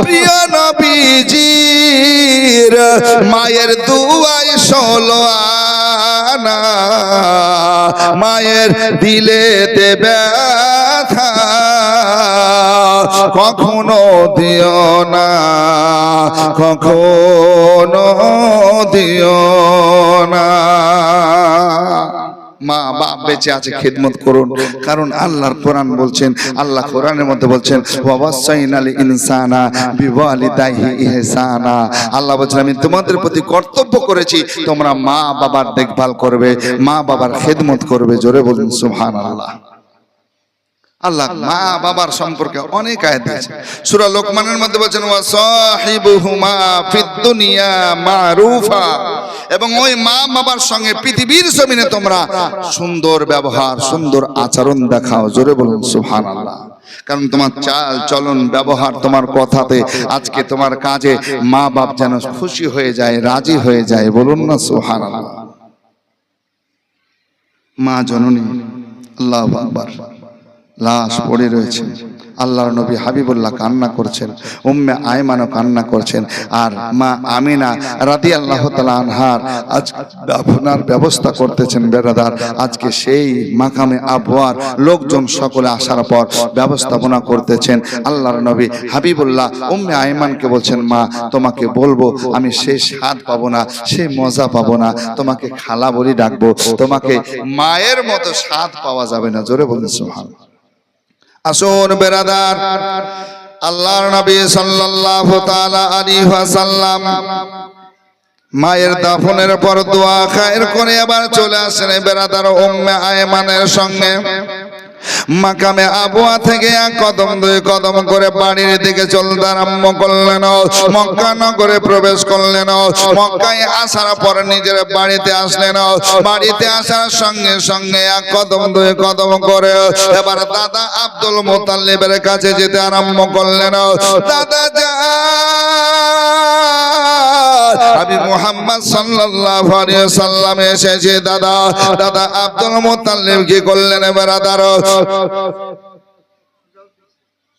প্রিয় নবীজির, মায়ের দুয়ায় 16 আনা, মায়ের দিলে দেবে ব্যথা কখনো দিও না, কখনো দিও না। মা বাপ বেঁচে আছে, খিদমত করুন, কারণ আল্লাহর কোরআন বলছেন, আল্লাহ কোরআনের মধ্যে বলছেন ওয়াসাইনাল ইনসানা বিওয়ালিদাইহি ইহসানা। আল্লাহ বলছেন আমি তোমাদের প্রতি কর্তব্য করেছি তোমরা মা বাবার দেখভাল করবে, মা বাবার খিদমত করবে। জোরে বলুন সুবহানাল্লাহ। আল্লাহ মা বাবার সম্পর্কে অনেক আয়াত দিয়েছেন। সূরা লোকমানের মধ্যে বলেছেন ওয়াসাহিবুহুমা ফিদ দুনিয়া মারুফা, এবং ওই মা বাবার সঙ্গে পৃথিবীর জমিনে তোমরা সুন্দর ব্যবহার, সুন্দর আচরণ দেখাও। জোরে বলুন সুবহানাল্লাহ। কারণ তোমার চাল চলন ব্যবহার, তোমার কথাতে, আজকে তোমার কাজে মা বাপ যেন খুশি হয়ে যায়, রাজি হয়ে যায়। বলুন না সুবহানাল্লাহ। মা জননী, আল্লাহু আকবার, লাশ পড়ে রয়েছে। আল্লাহর নবী হাবিবুল্লাহ কান্না করছেন, উম্মে আয়মানও কান্না করছেন, আর মা আমিনা রাদিয়াল্লাহু তাআলা আনহার আজ দাফনার ব্যবস্থা করতেছেন। বেরাদার, আজকে সেই মাকামে আবওয়ার লোকজন সকলে আসার পর ব্যবস্থাপনা করতেছেন। আল্লাহর নবী হাবিবুল্লাহ উম্মে আয়মানকে বলছেন, মা তোমাকে বলবো, আমি সেই স্বাদ পাবো না, সেই মজা পাবো না, তোমাকে খালা বলি ডাকবো, তোমাকে মায়ের মতো স্বাদ পাওয়া যাবে না। জোরে বলুন সুবহানাল্লাহ। আসুন বেরাদার, আল্লাহর নবী সাল্লাল্লাহু তাআলা আলাইহি ওয়াসাল্লাম মায়ের দাফনের পর দোয়া খায়ের করে আবার চলে আসেন বেরাদার উম্মে আয়মানের সঙ্গে। মাকামে আবওয়া থেকে এক কদম দুই কদম করে বাড়ির দিকে চলতে আরম্ভ করলেন। মক্কা নগরে প্রবেশ করলেন। মক্কায় আসার পর নিজের বাড়িতে আসলেন। বাড়িতে আসার সঙ্গে সঙ্গে এক কদম দুই কদম করে এবার দাদা আব্দুল মুতাল্লিবের কাছে যেতে আরম্ভ করলেন। দাদা আমি মুহাম্মদ সাল্লাল্লাহু আলাইহি ওয়াসাল্লাম এসেছে। দাদা দাদা আব্দুল মুতাল্লিব কি করলেন বেরাদার?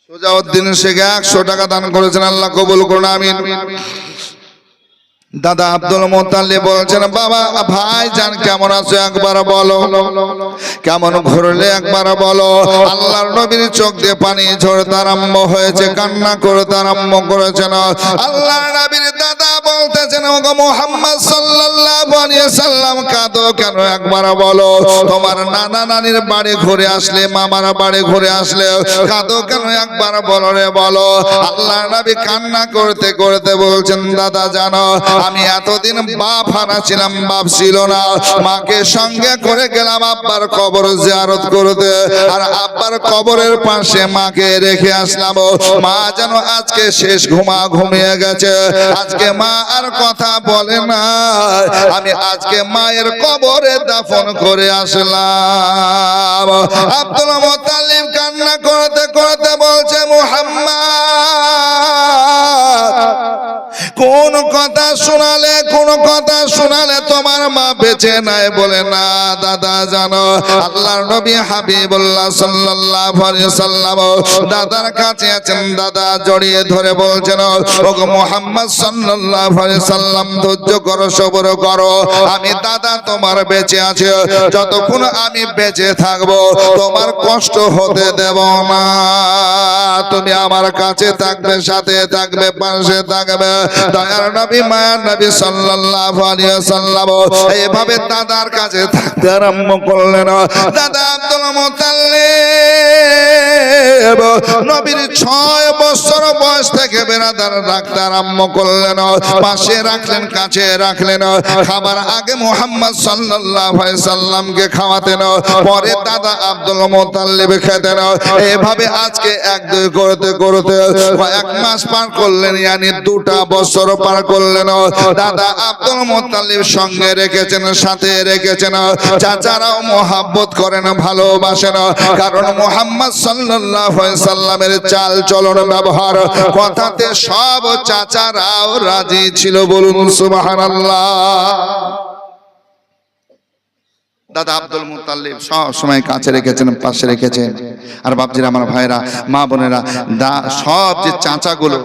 সুজাউদ্দিন শেখ 100 টাকা দান করেছেন, আল্লাহ কবুল করুন, আমিন। দাদা আব্দুল মুতাল্লিব বলছেন, বাবা ভাই জান কেমন আছো একবার বলো, কেমন ঘুরলে একবার বলো। আল্লাহর নবীর চোখ দিয়ে পানি ঝরতে আরম্ভ হয়েছে, কান্না করতে আরম্ভ করেছেন। আল্লাহর নবীর দাদা বলতেছেন, ওগো মুহাম্মদ সাল্লাল্লাহু আলাইহি সাল্লাম কাঁদো কেন একবার বলো। তোমার নানা নানির বাড়ি ঘুরে আসলে, মামার বাড়ি ঘুরে আসলে কাঁদো কেন একবার বলো রে বলো। আল্লাহর নবী কান্না করতে করতে বলছেন, দাদা জানো আমি এতদিন বাপ হারা ছিলাম, বাপ ছিল না, মাকে সঙ্গে করে গেলাম আব্বার কবর জিয়ারত করতে, আর আব্বার কবরের পাশে মাকে রেখে আসলাম। মা যেন আজকে শেষ ঘুমিয়ে গেছে, আজকে মা আর কথা বলে না, আমি আজকে মায়ের কবরে দাফন করে আসলাম। আব্দুল মুতাল্লিব কান্না করতে করতে বলছে, মুহাম্মদ কোন কথা শোনালে তোমার মা বেঁচে নাই? বলে না দাদা জানো, আল্লাহর নবী হাবিবুল্লাহ সাল্লাল্লাহু আলাইহি সাল্লাম দাদার কাছে আছেন। দাদা জড়িয়ে ধরে বলছেন, ওগো মুহাম্মদ সাল্লাল্লাহু আলাইহি সাল্লাম ধৈর্য করো, সবর করো, আমি দাদা তোমার বেঁচে আছি, যতক্ষণ আমি বেঁচে থাকবো তোমার কষ্ট হতে দেব না, তুমি আমার কাছে থাকবে, সাথে থাকবে, পাশে থাকবে। দয়ার নবী মায়ার নবী সাল্লাল্লাহু আলাইহি ওয়াসাল্লাম এইভাবে দাদার কাছে থাকতে আরম্ভ করলেন। দাদা আব্দুল মুতাল্লিব নবীর 6 বছর বয়স থেকে বেরাদার রাখতে আরম্ভ করলেন, পাশে রাখলেন, কাছে রাখলেন। খাবার আগে মুহাম্মদ সাল্লাল্লাহু আলাইহি সাল্লামকে খাওয়াতেন, পরে দাদা আব্দুল মুতাল্লিব খেতেন। এইভাবে আজকে 1-2 করতে করতে 1 মাস পার করলেন, ইয়ানি 2টা বছর বছর পার করলেন। দাদা আব্দুল মুত্তালিব সঙ্গে রেখেছেন, সাথে রেখেছেন। চাচারাও মোহাব্বত করেন, ভালোবাসেন, কারণ মুহাম্মদ সাল্লাল্লাহু আলাইহি সাল্লামের চাল চলন ব্যবহার কথাতে সব চাচারাও রাজি ছিল। বলুন সুবহানাল্লাহ। দাদা আব্দুল মুত্তালিব সব সময় কাছে রেখেছেন, পাশে রেখেছেন। আর বাপজিরা, আমার ভাইরা, মা বোনেরা, সব যে চাচাগুলো,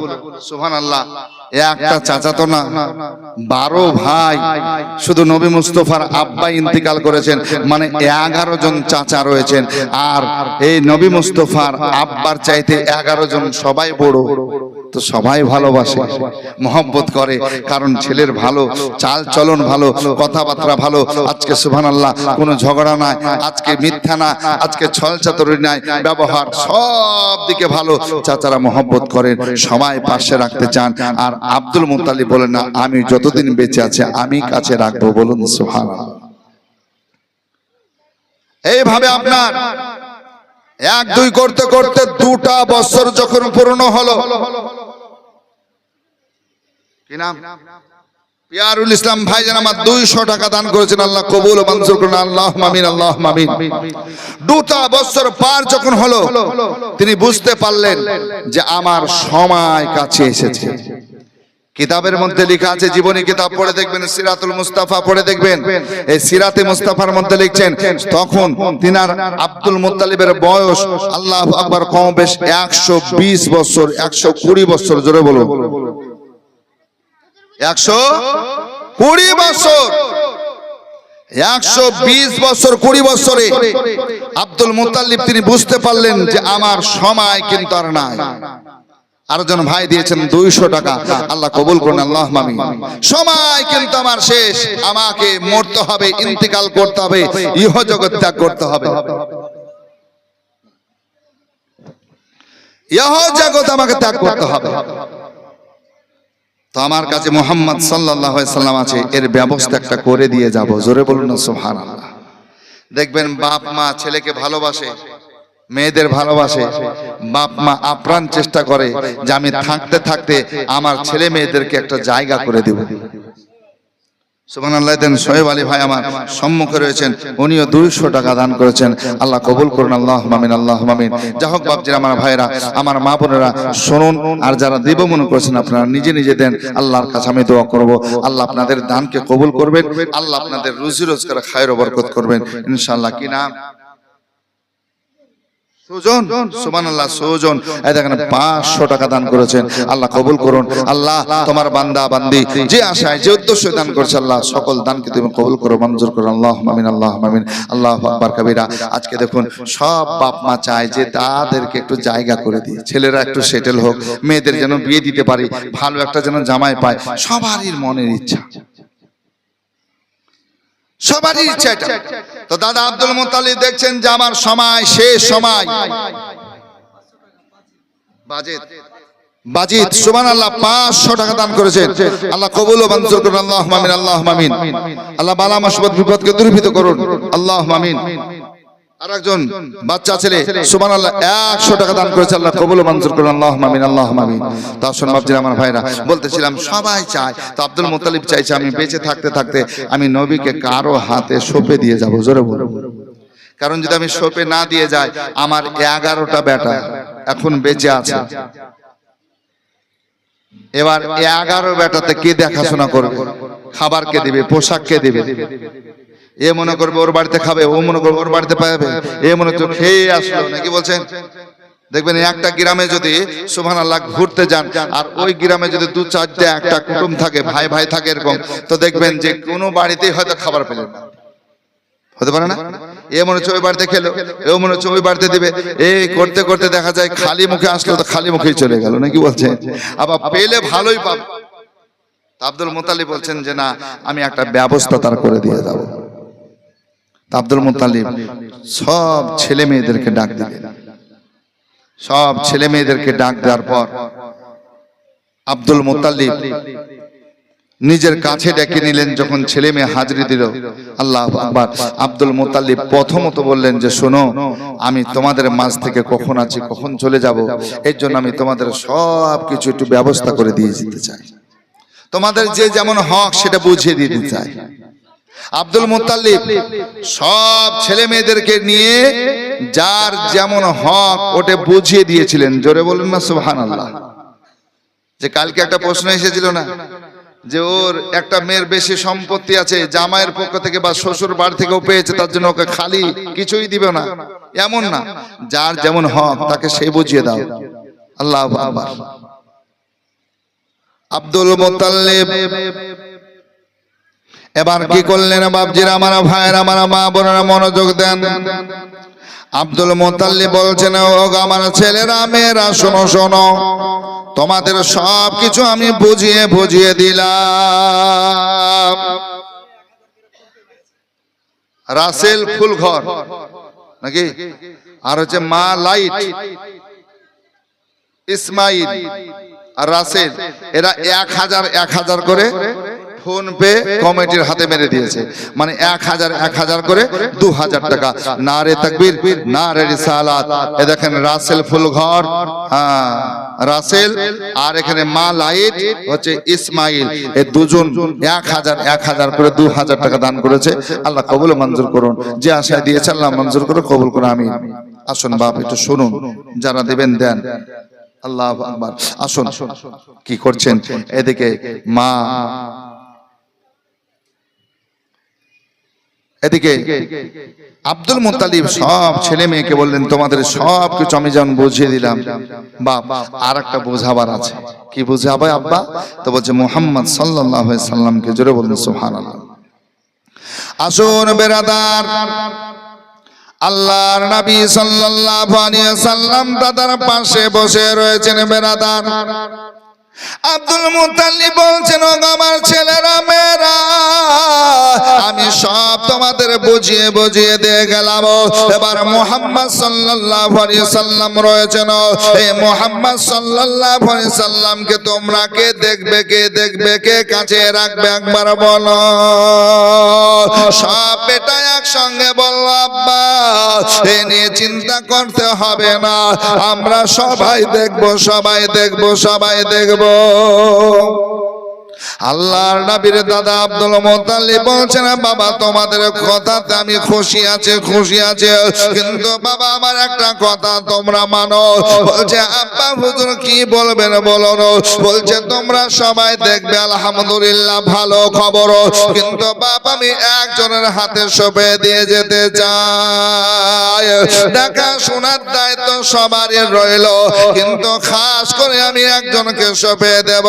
সুবহানাল্লাহ, একটা চাচা তো না, 12 ভাই। শুধু নবী মুস্তাফার আব্বা ইন্তিকাল করেছেন, মানে 11 জন চাচা রয়েছেন। আর এই নবী মুস্তাফার আব্বার চাইতে 11 জন সবাই বড়। তো সবাই ভালোবাসে, মহব্বত করে, কারণ ছেলের ভালো, চাল চলন ভালো, কথাবার্তা ভালো। আজকে সুবহানাল্লাহ কোনো ঝগড়া নাই, আজকে মিথ্যা না, আজকে ছল চাতুরি নাই, ব্যবহার সব দিকে ভালো। চাচারা মহব্বত করেন, সবাই পাশে রাখতে চান। আর আব্দুল মুত্তালিব বলেন না, আমি যতদিন বেঁচে আছি আমি কাছে রাখবো। বলুন সুবহানাল্লাহ। এইভাবে আপনার 1-2 করতে করতে 2টা বছর যখন পূর্ণ হলো, কি নাম, পিয়ারুল ইসলাম ভাইজান আমার 200 টাকা দান করেছেন। আল্লাহ কবুল ও মঞ্জুর করুন, আল্লাহুম্মা আমিন, আল্লাহুম্মা আমিন। 2টা বছর পার যখন হলো, তিনি বুঝতে পারলেন যে আমার সময় কাছে এসেছে। কিতাবের মধ্যে লেখা আছে, জীবনী কিতাব পড়ে দেখবেন, সিরাতুল মুস্তাফা পড়ে দেখবেন, এই সিরাতে মুস্তাফার মধ্যে লিখছেন তখন তিনার আব্দুল মুত্তালিবের বয়স, আল্লাহু আকবার, কম বেশ 120 বছর, 120 বছর। জোরে বলুন, 120 বছর। 120 বছর, 20 বছরে আব্দুল মুত্তালিব তিনি বুঝতে পারলেন যে আমার সময় কিন্তু আর নাই। আরেকজন ভাই দিয়েছেন 200 টাকা, আল্লাহ কবুল করুন, আল্লাহুম্মা আমিন। সময় কিন্তু আমার শেষ, আমাকে মরতে হবে, ইন্তিকাল করতে হবে, ইহ জগৎ ত্যাগ করতে হবে, ইহ জগৎ আমাকে ত্যাগ করতে হবে। তো আমার কাছে মুহাম্মদ সাল্লাল্লাহু আলাইহি সাল্লাম আছে, এর ব্যবস্থা একটা করে দিয়ে যাব। জোরে বলুন না সুবহানাল্লাহ। দেখবেন বাপ মা ছেলেকে ভালোবাসে, মেয়েদের ভালোবাসে, বাপ মা আপ্রাণ চেষ্টা করে যে আমি থাকতে থাকতে আমার ছেলে মেয়েদেরকে একটা জায়গা করে দেব। সুবহানাল্লাহ। দেন সোহেব আলী ভাই আমার সম্মুখে রয়েছেন, উনিও 200 টাকা দান করেছেন। আল্লাহ কবুল করুন, আল্লাহুম্মা আমিন, আল্লাহুম্মা আমিন। যাই হোক বাপজিরা, আমার ভাইরা, আমার মা বোনেরা শুনুন, আর যারা দেব মনে করেছেন আপনারা নিজে নিজে দেন। আল্লাহর কাছে আমি দোয়া করব, আল্লাহ আপনাদের দানকে কবুল করবেন, আল্লাহ আপনাদের রুজি রোজগার খায়ের ও বরকত করবেন ইনশাআল্লাহ। কি নাম? সুজন, সুবহানাল্লাহ, সুজন। এই দেখেন 500 টাকা দান করেছেন, আল্লাহ কবুল করুন। আল্লাহ তোমার বান্দা বান্দি যে আশায় যে উদ্দেশ্যে দান করছে, আল্লাহ সকল দানকে তুমি কবুল করো, মঞ্জুর করো, আল্লাহুম্মা আমিন, আল্লাহুম্মা আমিন। আল্লাহু আকবার কবীরা। আজকে দেখুন সব বাপ মা চায় যে তাদেরকে একটু জায়গা করে দিই, ছেলেরা একটু সেটেল হোক, মেয়েদের যেন বিয়ে দিতে পারি, ভালো একটা যেন জামাই পায়, সবারই মনের ইচ্ছা, সবারই ইচ্ছা এটা। তো দাদা আব্দুল মুত্তালিব দেখছেন যে আমার সময় শেষ, সময় বাজিত, সুবহানাল্লাহ, 500 টাকা দান করেছেন। আল্লাহ কবুল ও মঞ্জুর করুন, আল্লাহুম্মা আমিন, আল্লাহুম্মা আমিন। আল্লাহ বালা মুসিবত বিপদকে দূরীভূত করুন, আল্লাহুম্মা আমিন। আরেকজন বাচ্চা ছেলে সুবহানাল্লাহ 100 টাকা দান করেছে, আল্লাহ কবুল ও মঞ্জুর করুন, আল্লাহুম্মা আমিন, আল্লাহুম্মা আমিন। তা শুন বাপজিরা, আমার ভাইরা, বলতেছিলাম সবাই চায়, তো আব্দুল মুত্তালিব চাইছে আমি বেঁচে থাকতে থাকতে আমি নবীকে কারো হাতে সঁপে দিয়ে যাব। জোরে বলুন, কারণ যদি আমি সঁপে না দিয়ে যাই, আমার 11টা বেটা এখন বেঁচে আছে, এবার 11 বেটাতে কে দেখাশোনা করবে, খাবার কে দিবে, পোশাক কে দিবে? এ মনে করবে ওর বাড়িতে খাবে, ও মনে করবে ওর বাড়িতে পাবে, এ মনে তো খেয়ে আসলো নাকি বলছেন। দেখবেন একটা গ্রামে যদি সুবহানাল্লাহ ঘুরতে যান, আর ওই গ্রামে যদি 2-4টে একটা কুটুম থাকে, ভাই ভাই থাকে এরকম, তো দেখবেন যে কোনো বাড়িতেই হয়তো খাবার পেলেন না, হতে পারে না। এ মনে হচ্ছে ওই বাড়িতে খেলো, এও মনে হচ্ছে ওই বাড়িতে দিবে, এই করতে করতে দেখা যায় খালি মুখে আসলো তো খালি মুখেই চলে গেল নাকি বলছেন। আবার পেলে ভালোই পাবে। আব্দুল মুত্তালিব বলছেন যে না, আমি একটা ব্যবস্থা তার করে দিয়ে যাব। আব্দুল মুত্তালিব সব ছেলে মেয়েদেরকে ডাক দিলেন। সব ছেলে মেয়েদেরকে ডাক দেওয়ার পর আব্দুল মুত্তালিব নিজের কাছে ডেকে নিলেন। যখন ছেলে মেয়ে হাজিরি দিল, আল্লাহু আকবার, আব্দুল মুত্তালিব প্রথমত বললেন যে শোনো, আমি তোমাদের মাঝ থেকে কখন আছি কখন চলে যাব, এর জন্য আমি তোমাদের সব কিছু একটু ব্যবস্থা করে দিয়ে যেতে চাই। তোমাদের যে যেমন হক সেটা বুঝিয়ে দিতে চাই। আব্দুল মুত্তালিব সব ছেলে মেয়েদেরকে নিয়ে যার যেমন হক ওটা বুঝিয়ে দিয়েছিলেন। জোরে বলুন না সুবহানাল্লাহ। যে কালকে একটা প্রশ্ন এসেছিল না, যে ওর একটা মেয়ের বেশি সম্পত্তি আছে, জামাইয়ের পক্ষ থেকে বা শ্বশুর বাড়ি থেকেও পেয়েছে, তার জন্য ওকে খালি কিছুই দিবে না, এমন না। যার যেমন হক তাকে সে বুঝিয়ে দাও। আল্লাহু আকবার। আব্দুল মুত্তালিব এবার কি করলেন? বাপজিরা, আমার ভাইয়ের, আমার মা বোনেরা মনোযোগ দেন। আব্দুল মুত্তালিব বলছেন, ও আমার ছেলেরা মেয়েরা শোনো শোনো, তোমাদের সব কিছু আমি বুঝিয়ে বুঝিয়ে দিলাম। রাসেল ফুলঘর নাকি, আর হচ্ছে মা লাইট, ইসমাইল আর রাসেল, এরা 1000 করে ফোন পে কমিটির হাতে মেরে দিয়েছে। মানে 1000 করে 2000 টাকা। নারে তাকবীর, নারে রিসালাত। এ দেখেন রাসেল ফুলঘর, রাসেল, আর এখানে মা লাইট হচ্ছে ইসমাইল, এই দুজন 1000 করে 2000 টাকা দান করেছে। আল্লাহ কবুল মঞ্জুর করুন। যে আশায় দিয়েছে আল্লাহ মঞ্জুর করে কবুল করে। আমিন। আসুন বাপ, একটু শুনুন, যারা দেবেন দেন। আল্লাহু আকবার। আসুন, কি করছেন? এদিকে মা, এদিকে আব্দুল মুত্তালিব সব ছেলে মেয়েকে বললেন, তোমাদের সব কিছু আমি যেমন বুঝিয়ে দিলাম, বাপ আর একটা বোঝাবার আছে। কি বুঝাবে আব্বা? তো বলছে মুহাম্মদ সাল্লাল্লাহু আলাইহি সাল্লামকে। জোরে বলুন সুবহানাল্লাহ। আসুন বেরাদার, আল্লাহর নবী সাল্লাল্লাহু আলাইহি সাল্লাম দাদার পাশে বসে রয়েছেন। বেরাদার, আব্দুল মুত্তালিব বলছেন, ও আমার ছেলেরা মেয়েরা, আমি সব তোমাদের বুঝিয়ে বুঝিয়ে দিয়ে গেলাম। এবার মুহাম্মদ সাল্লাল্লাহু আলাইহি সাল্লাম রয়েছেন, এই মুহাম্মদ সাল্লাল্লাহু আলাইহি সাল্লামকে তোমরা কে দেখবে, কে দেখবে, কে কাছে রাখবে? একবার বলো। সব বেটা একসঙ্গে বলল, আব্বা এ নিয়ে চিন্তা করতে হবে না, আমরা সবাই দেখব, সবাই দেখব, সবাই দেখব। আল্লাহর নবীর দাদা আব্দুল মুত্তালিব বলছেন, বাবা তোমাদের কথাতে আমি খুশি আছে, খুশি আছে, কিন্তু বাবা আমার একটা কথা তোমরা মানো। বলছে, আব্বা হুজুর কি বলবেন বলো। বলছে, তোমরা সবাই দেখবে, আলহামদুলিল্লাহ ভালো খবর, কিন্তু বাবা আমি একজনের হাতে সঁপে দিয়ে যেতে চাই। দেখা শোনার দায়িত্ব সবারই রইল, কিন্তু খাস করে আমি একজনকে সঁপে দেব।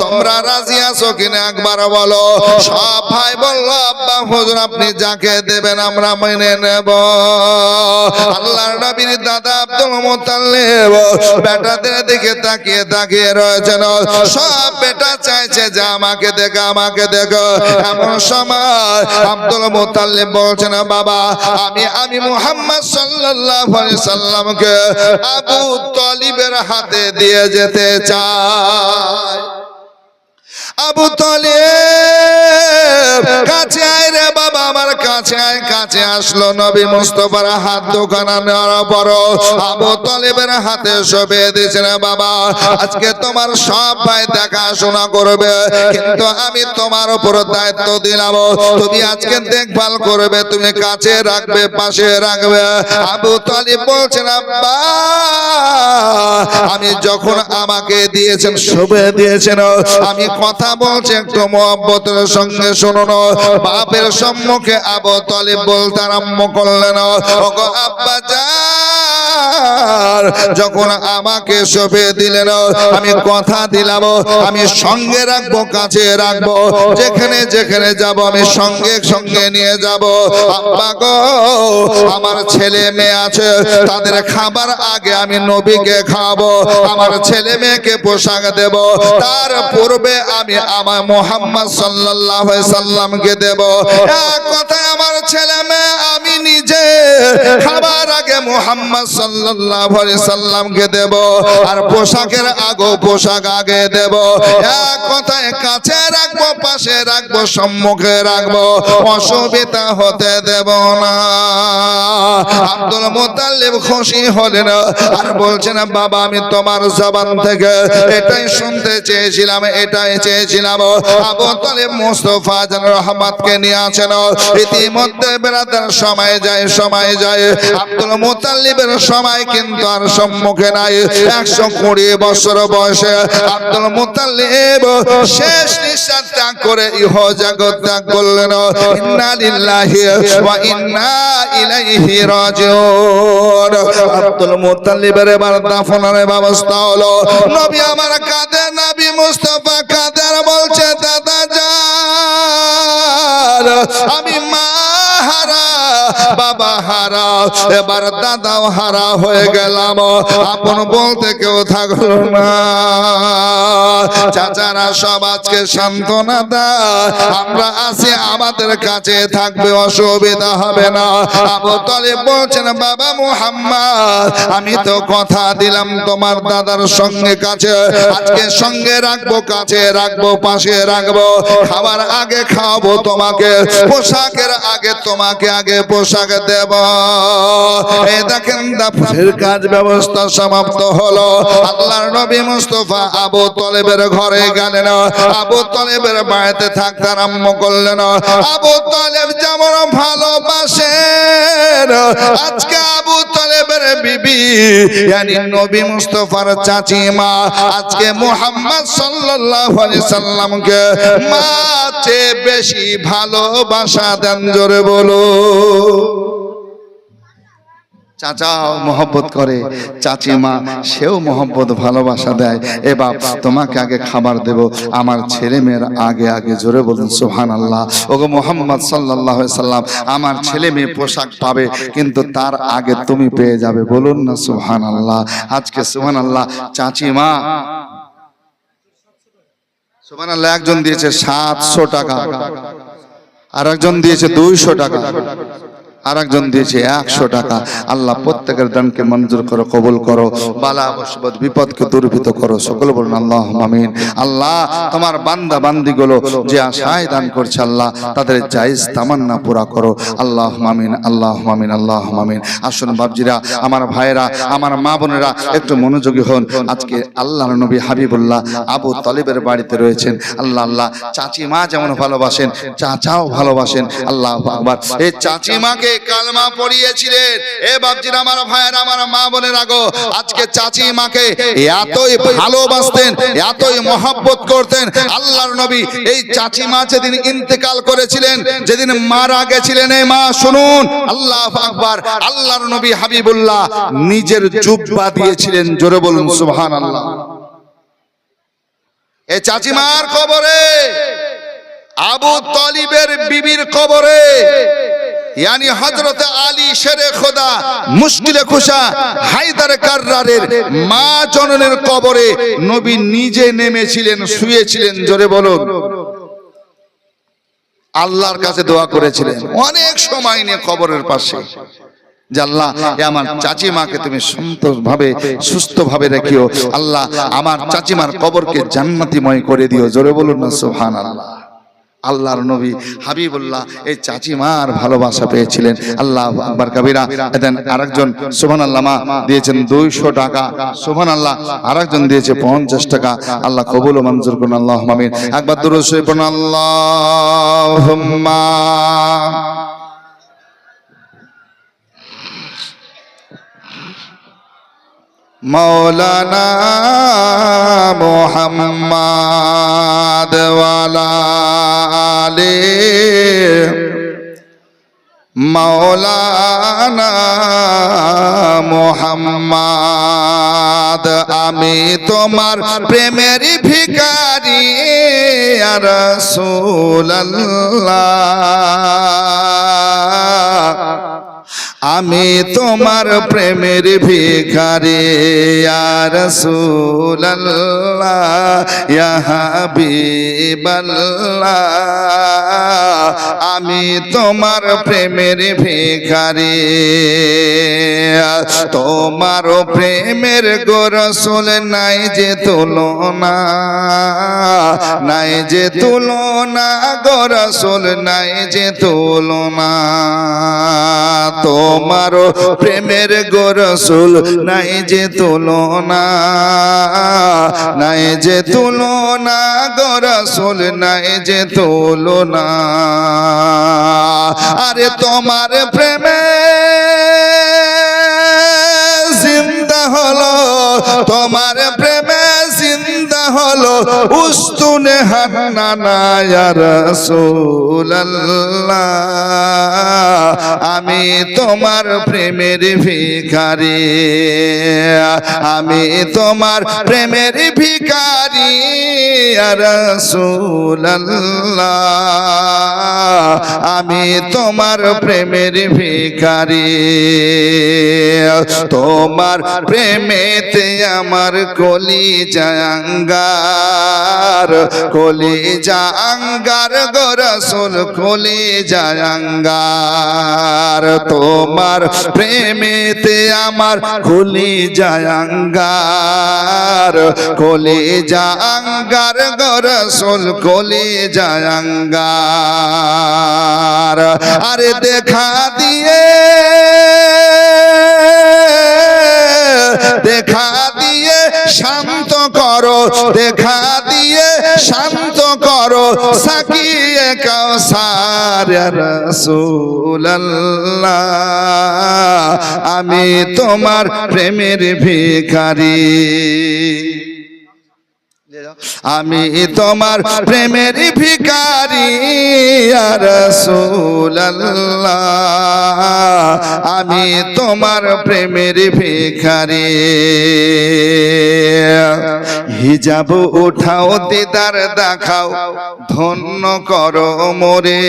তোমরা রাজি আছো কিনা একবার বলো। সব ভাই বলল, আব্বা হুজুর আপনি যাকে দেবেন আমরা মেনে নেব। আল্লাহর নবীর দাদা আব্দুল মুত্তালিব বেটাদের দিকে তাকিয়ে তাকিয়ে রয়েছেন। সব বেটা চাইছে যে আমাকে দেখো, আমাকে দেখো। এমন সময় আব্দুল মুত্তালিব বলছেন, বাবা আমি মুহাম্মদ সাল্লাল্লাহু আলাইহি সাল্লামকে আবু তালিবের হাতে দিয়ে যেতে চাই। আবু তালিব কাছে আয় রে বাবা, আমার কাছে আয়। কাছে আসলো। নবী মুস্তাফার হাত দোকানা নেওয়ার পর আবু তালিবের হাতে সঁপে দিয়েছেন, বাবা আজকে তোমার সব ভাই দেখাশোনা করবে, কিন্তু আমি তোমার উপর দায়িত্ব দিলাম, তুমি আজকে দেখভাল করবে, তুমি কাছে রাখবে, পাশে রাখবে। আবু তালিব বলছেন, আব্বা আমি যখন আমাকে দিয়েছেন, সঁপে দিয়েছেন, আমি কথা বলছে একটু মহব্বতের সঙ্গে শুনুন। বাপের সম্মুখে আবু তালিব বলতে আরম্ভ করলেন, ওগো আব্বা জান, যখন আমাকে সঁপে দিলেন আমি কথা দিলাম আমি সঙ্গে রাখবো, কাছে রাখবো, যেখানে যেখানে যাব আমি সঙ্গে সঙ্গে নিয়ে যাব। আব্বা গো, আমার ছেলে মেয়ে আছে, তাদের খাবার আগে আমি নবীকে খাওয়াবো, আমার ছেলে মেয়েকে পোশাক দেব, তার পূর্বে আমি আমার মুহাম্মদ সাল্লাল্লাহু আলাইহি সাল্লামকে দেব। এক কথায় আমার ছেলে মেয়ে আমি নিজে খাবার আগে মুহাম্মদ সাল্লাল্লাহু আলাইহি সাল্লামকে দেব, আর পোশাকের আগে পোশাক আগে দেব। এক কথায় কাছে রাখবো, পাশে রাখবো, সম্মুখে রাখবো, অসুবিধা হতে দেব না। আব্দুল মুত্তালিব খুশি হলেন আর বলছেন, বাবা আমি তোমার জবান থেকে এটাই শুনতে চেয়েছিলাম, এটাই চেয়েছিলাম। আবু তালিব মুস্তাফা জান রহমতকে নিয়ে আসেন। ইতিমধ্যে বেরাতের সময় যায়। আব্দুল মুত্তালিবের সময় কিন্তু আর সম্মুখে নাই। 120 বছর বয়সে আব্দুল মুত্তালিব শেষ নিঃশ্বাস ত্যাগ করে ইহ জগৎ ত্যাগ করলেন। ইন্না লিল্লাহি ওয়া ইন্না ইলাইহি রাজিউন। আব্দুল মুত্তালিবের এবার দাফনের ব্যবস্থা হলো। নবী আমার কাঁদে, নবী মুস্তাফা কাঁদে আর বলছে, দাদা জান আমি মা হারা, বাবা হারা, এবার দাদাও হারা হয়ে গেলাম, আপন বলতে কেউ থাকলো না। চাচারা সব আজকে সান্ত্বনা দেয়, আমরা আছি, আমাদের কাছে থাকবে, অসুবিধা হবে না। আবু তালিব বলছেন, বাবা মুহাম্মদ আমি তো কথা দিলাম তোমার দাদার সঙ্গে কাছে আজকে সঙ্গে রাখবো, কাছে রাখবো, পাশে রাখবো, খাবার আগে খাওয়াবো তোমাকে, পোশাকের আগে তোমাকে আগে পোশাক দেব। এই দেখেন দাফনের কাজ ব্যবস্থা সমাপ্ত হলো। আল্লাহর নবী মুস্তাফা আবু তালেবের ঘরে গেলেন, আবু তালেবের বাড়িতে থাকতে আরম্ভ করলেন। আবু তালেব যেমন ভালোবাসেন, আজকে আবু তালেবের বিবি ইয়ানি নবী মুস্তাফার চাচি মা আজকে মুহাম্মদ সাল্লাল্লাহু আলাইহি সাল্লামকে মা চেয়ে বেশি ভালোবাসা দেন। জোরে বলো। চাচাও মহব্বত করে, চাচি মা সেও মহব্বত ভালোবাসা দেয়। এ বাপ তোমাকে আগে খাবার দেব, আমার ছেলে মেয়ের আগে আগে। জোরে বলুন সুবহানাল্লাহ। ওগো মুহাম্মদ সাল্লাল্লাহু আলাইহি সাল্লাম আমার ছেলে মেয়ে পোশাক পাবে, কিন্তু তার আগে তুমি পেয়ে যাবে। বলুন না সুবহানাল্লাহ। আজকে সুবহানাল্লাহ চাচি মা সুবহানাল্লাহ একজন দিয়েছে 700 টাকা, আর একজন দিয়েছে 200 টাকা, আর একজন দিয়েছে 100 টাকা। আল্লাহ প্রত্যেকের দানকে মঞ্জুর করো, কবুল করো, বালা মুসিবত বিপদকে দূরীভূত করো। সকলে বলুন আল্লাহুম্মা আমিন। আল্লাহ তোমার বান্দা বান্দিগুলো যে আশায় দান করছে আল্লাহ তাদের জায়েজ তামান্না পুরা করো। আল্লাহুম্মা আমিন, আল্লাহুম্মা আমিন, আল্লাহুম্মা আমিন। আসুন বাপজিরা, আমার ভাইরা, আমার মা বোনেরা একটু মনোযোগী হন। আজকে আল্লাহর নবী হাবিবুল্লাহ আবু তালিবের বাড়িতে রয়েছেন। আল্লাহ আল্লাহ চাচি মা যেমন ভালোবাসেন, চাচাও ভালোবাসেন। আল্লাহু আকবার। এই চাচি মাকে কালমা পড়িয়েছিলেন। এ বাপজিরা, আমার ভাইয়েরা, আমার মা বোনের আগো, আজকে চাচি মাকে এতই ভালোবাসতেন, এতই মহব্বত করতেন আল্লাহর নবী। এই চাচি মা যেদিন ইন্তেকাল করেছিলেন, যেদিন মারা গেছিলেন, এই মা শুনুন, আল্লাহু আকবার, আল্লাহর নবী হাবিবুল্লাহ নিজের জুব্বা দিয়েছিলেন। জোরে বলুন সুবহানাল্লাহ। এই চাচি মার কবরে, আবু তালিবের বিবির কবরে, यानी हजरत आली शेरे खुदा मुश्किले खुशा हायदार कर्रारेर मा जननेर कबरे नबी निजे नेमेछिलेन, शुएछिलेन। जोरे बोलुन। আল্লাহর কাছে দোয়া করেছিলেন অনেক সময় নিয়ে কবরের পাশে, যে আল্লাহ আমার চাচি মাকে তুমি সুন্দরভাবে সুস্থভাবে রাখিও, আল্লাহ আমার চাচিমার কবরকে জান্নাতিময় করে দিও। জোরে বলুন না সুবহানাল্লাহ। আল্লাহর নবী হাবিবুল্লাহ এই চাচিমার ভালোবাসা পেয়েছিলেন। আল্লাহু আকবার কবিরা। এদেন আরেকজন সুবহানাল্লাহ মা দিয়েছেন 200 টাকা, সুবহানাল্লাহ। আরেকজন দিয়েছে 50 টাকা। আল্লাহ কবুল ও মঞ্জুর করুন। আল্লাহুম্মা আমিন। একবার দুরূদ শরীফ পড়ুন। আল্লাহুম্মা मौलाना मुहम्मद वाला आले मौलाना मुहम्मद आमी तोमार प्रेमेरी भिखारी या रसूल अल्लाह আমি তোমার প্রেমের ভিখারি ইয়া রাসূলুল্লাহ ইয়া হাবিবাল্লাহ আমি তোমার প্রেমের ভিখারি তোমার প্রেমের গো রাসূল নাই যে তুলনা নাই যে তুলনা গো রাসূল নাই যে তুলনা তোমার প্রেমের গো রাসূল নাই যে তুলনা নাই যে তুলনা গো রাসূল নাই যে তুলনা আরে তোমার প্রেমে জিন্দা হলো তোমার প্রেমে জিন্দা হলো উস্তুনে হান্নানা ইয়া রাসূলুল্লাহ আমি তোমার প্রেমের ভিখারি আমি তোমার প্রেমের ভিখারি ইয়া রাসূলুল্লাহ আমি তোমার প্রেমের ভিখারি তোমার প্রেমেতে আমার কলিজা আঙ্গার কলিজা আঙ্গার গো রাসূল কলিজা আঙ্গার তোমার প্রেমেতে আমার কলিজা আঙ্গার কলিজা আঙ্গার গো রাসূল কলিজা আঙ্গার আরে দেখা দিয়ে দেখা দিয়ে শান্ত করো দেখা দিয়ে শান্ত করো সাকিয়ে কাউসার ইয়া রাসূলুল্লাহ আমি তোমার প্রেমের ভিখারি আমি তোমার প্রেমের ভিখারি ইয়া রাসূলুল্লাহ আমি তোমার প্রেমের ভিখারি হিজাব উঠাও দিদার দেখাও ধন্য করো মোরে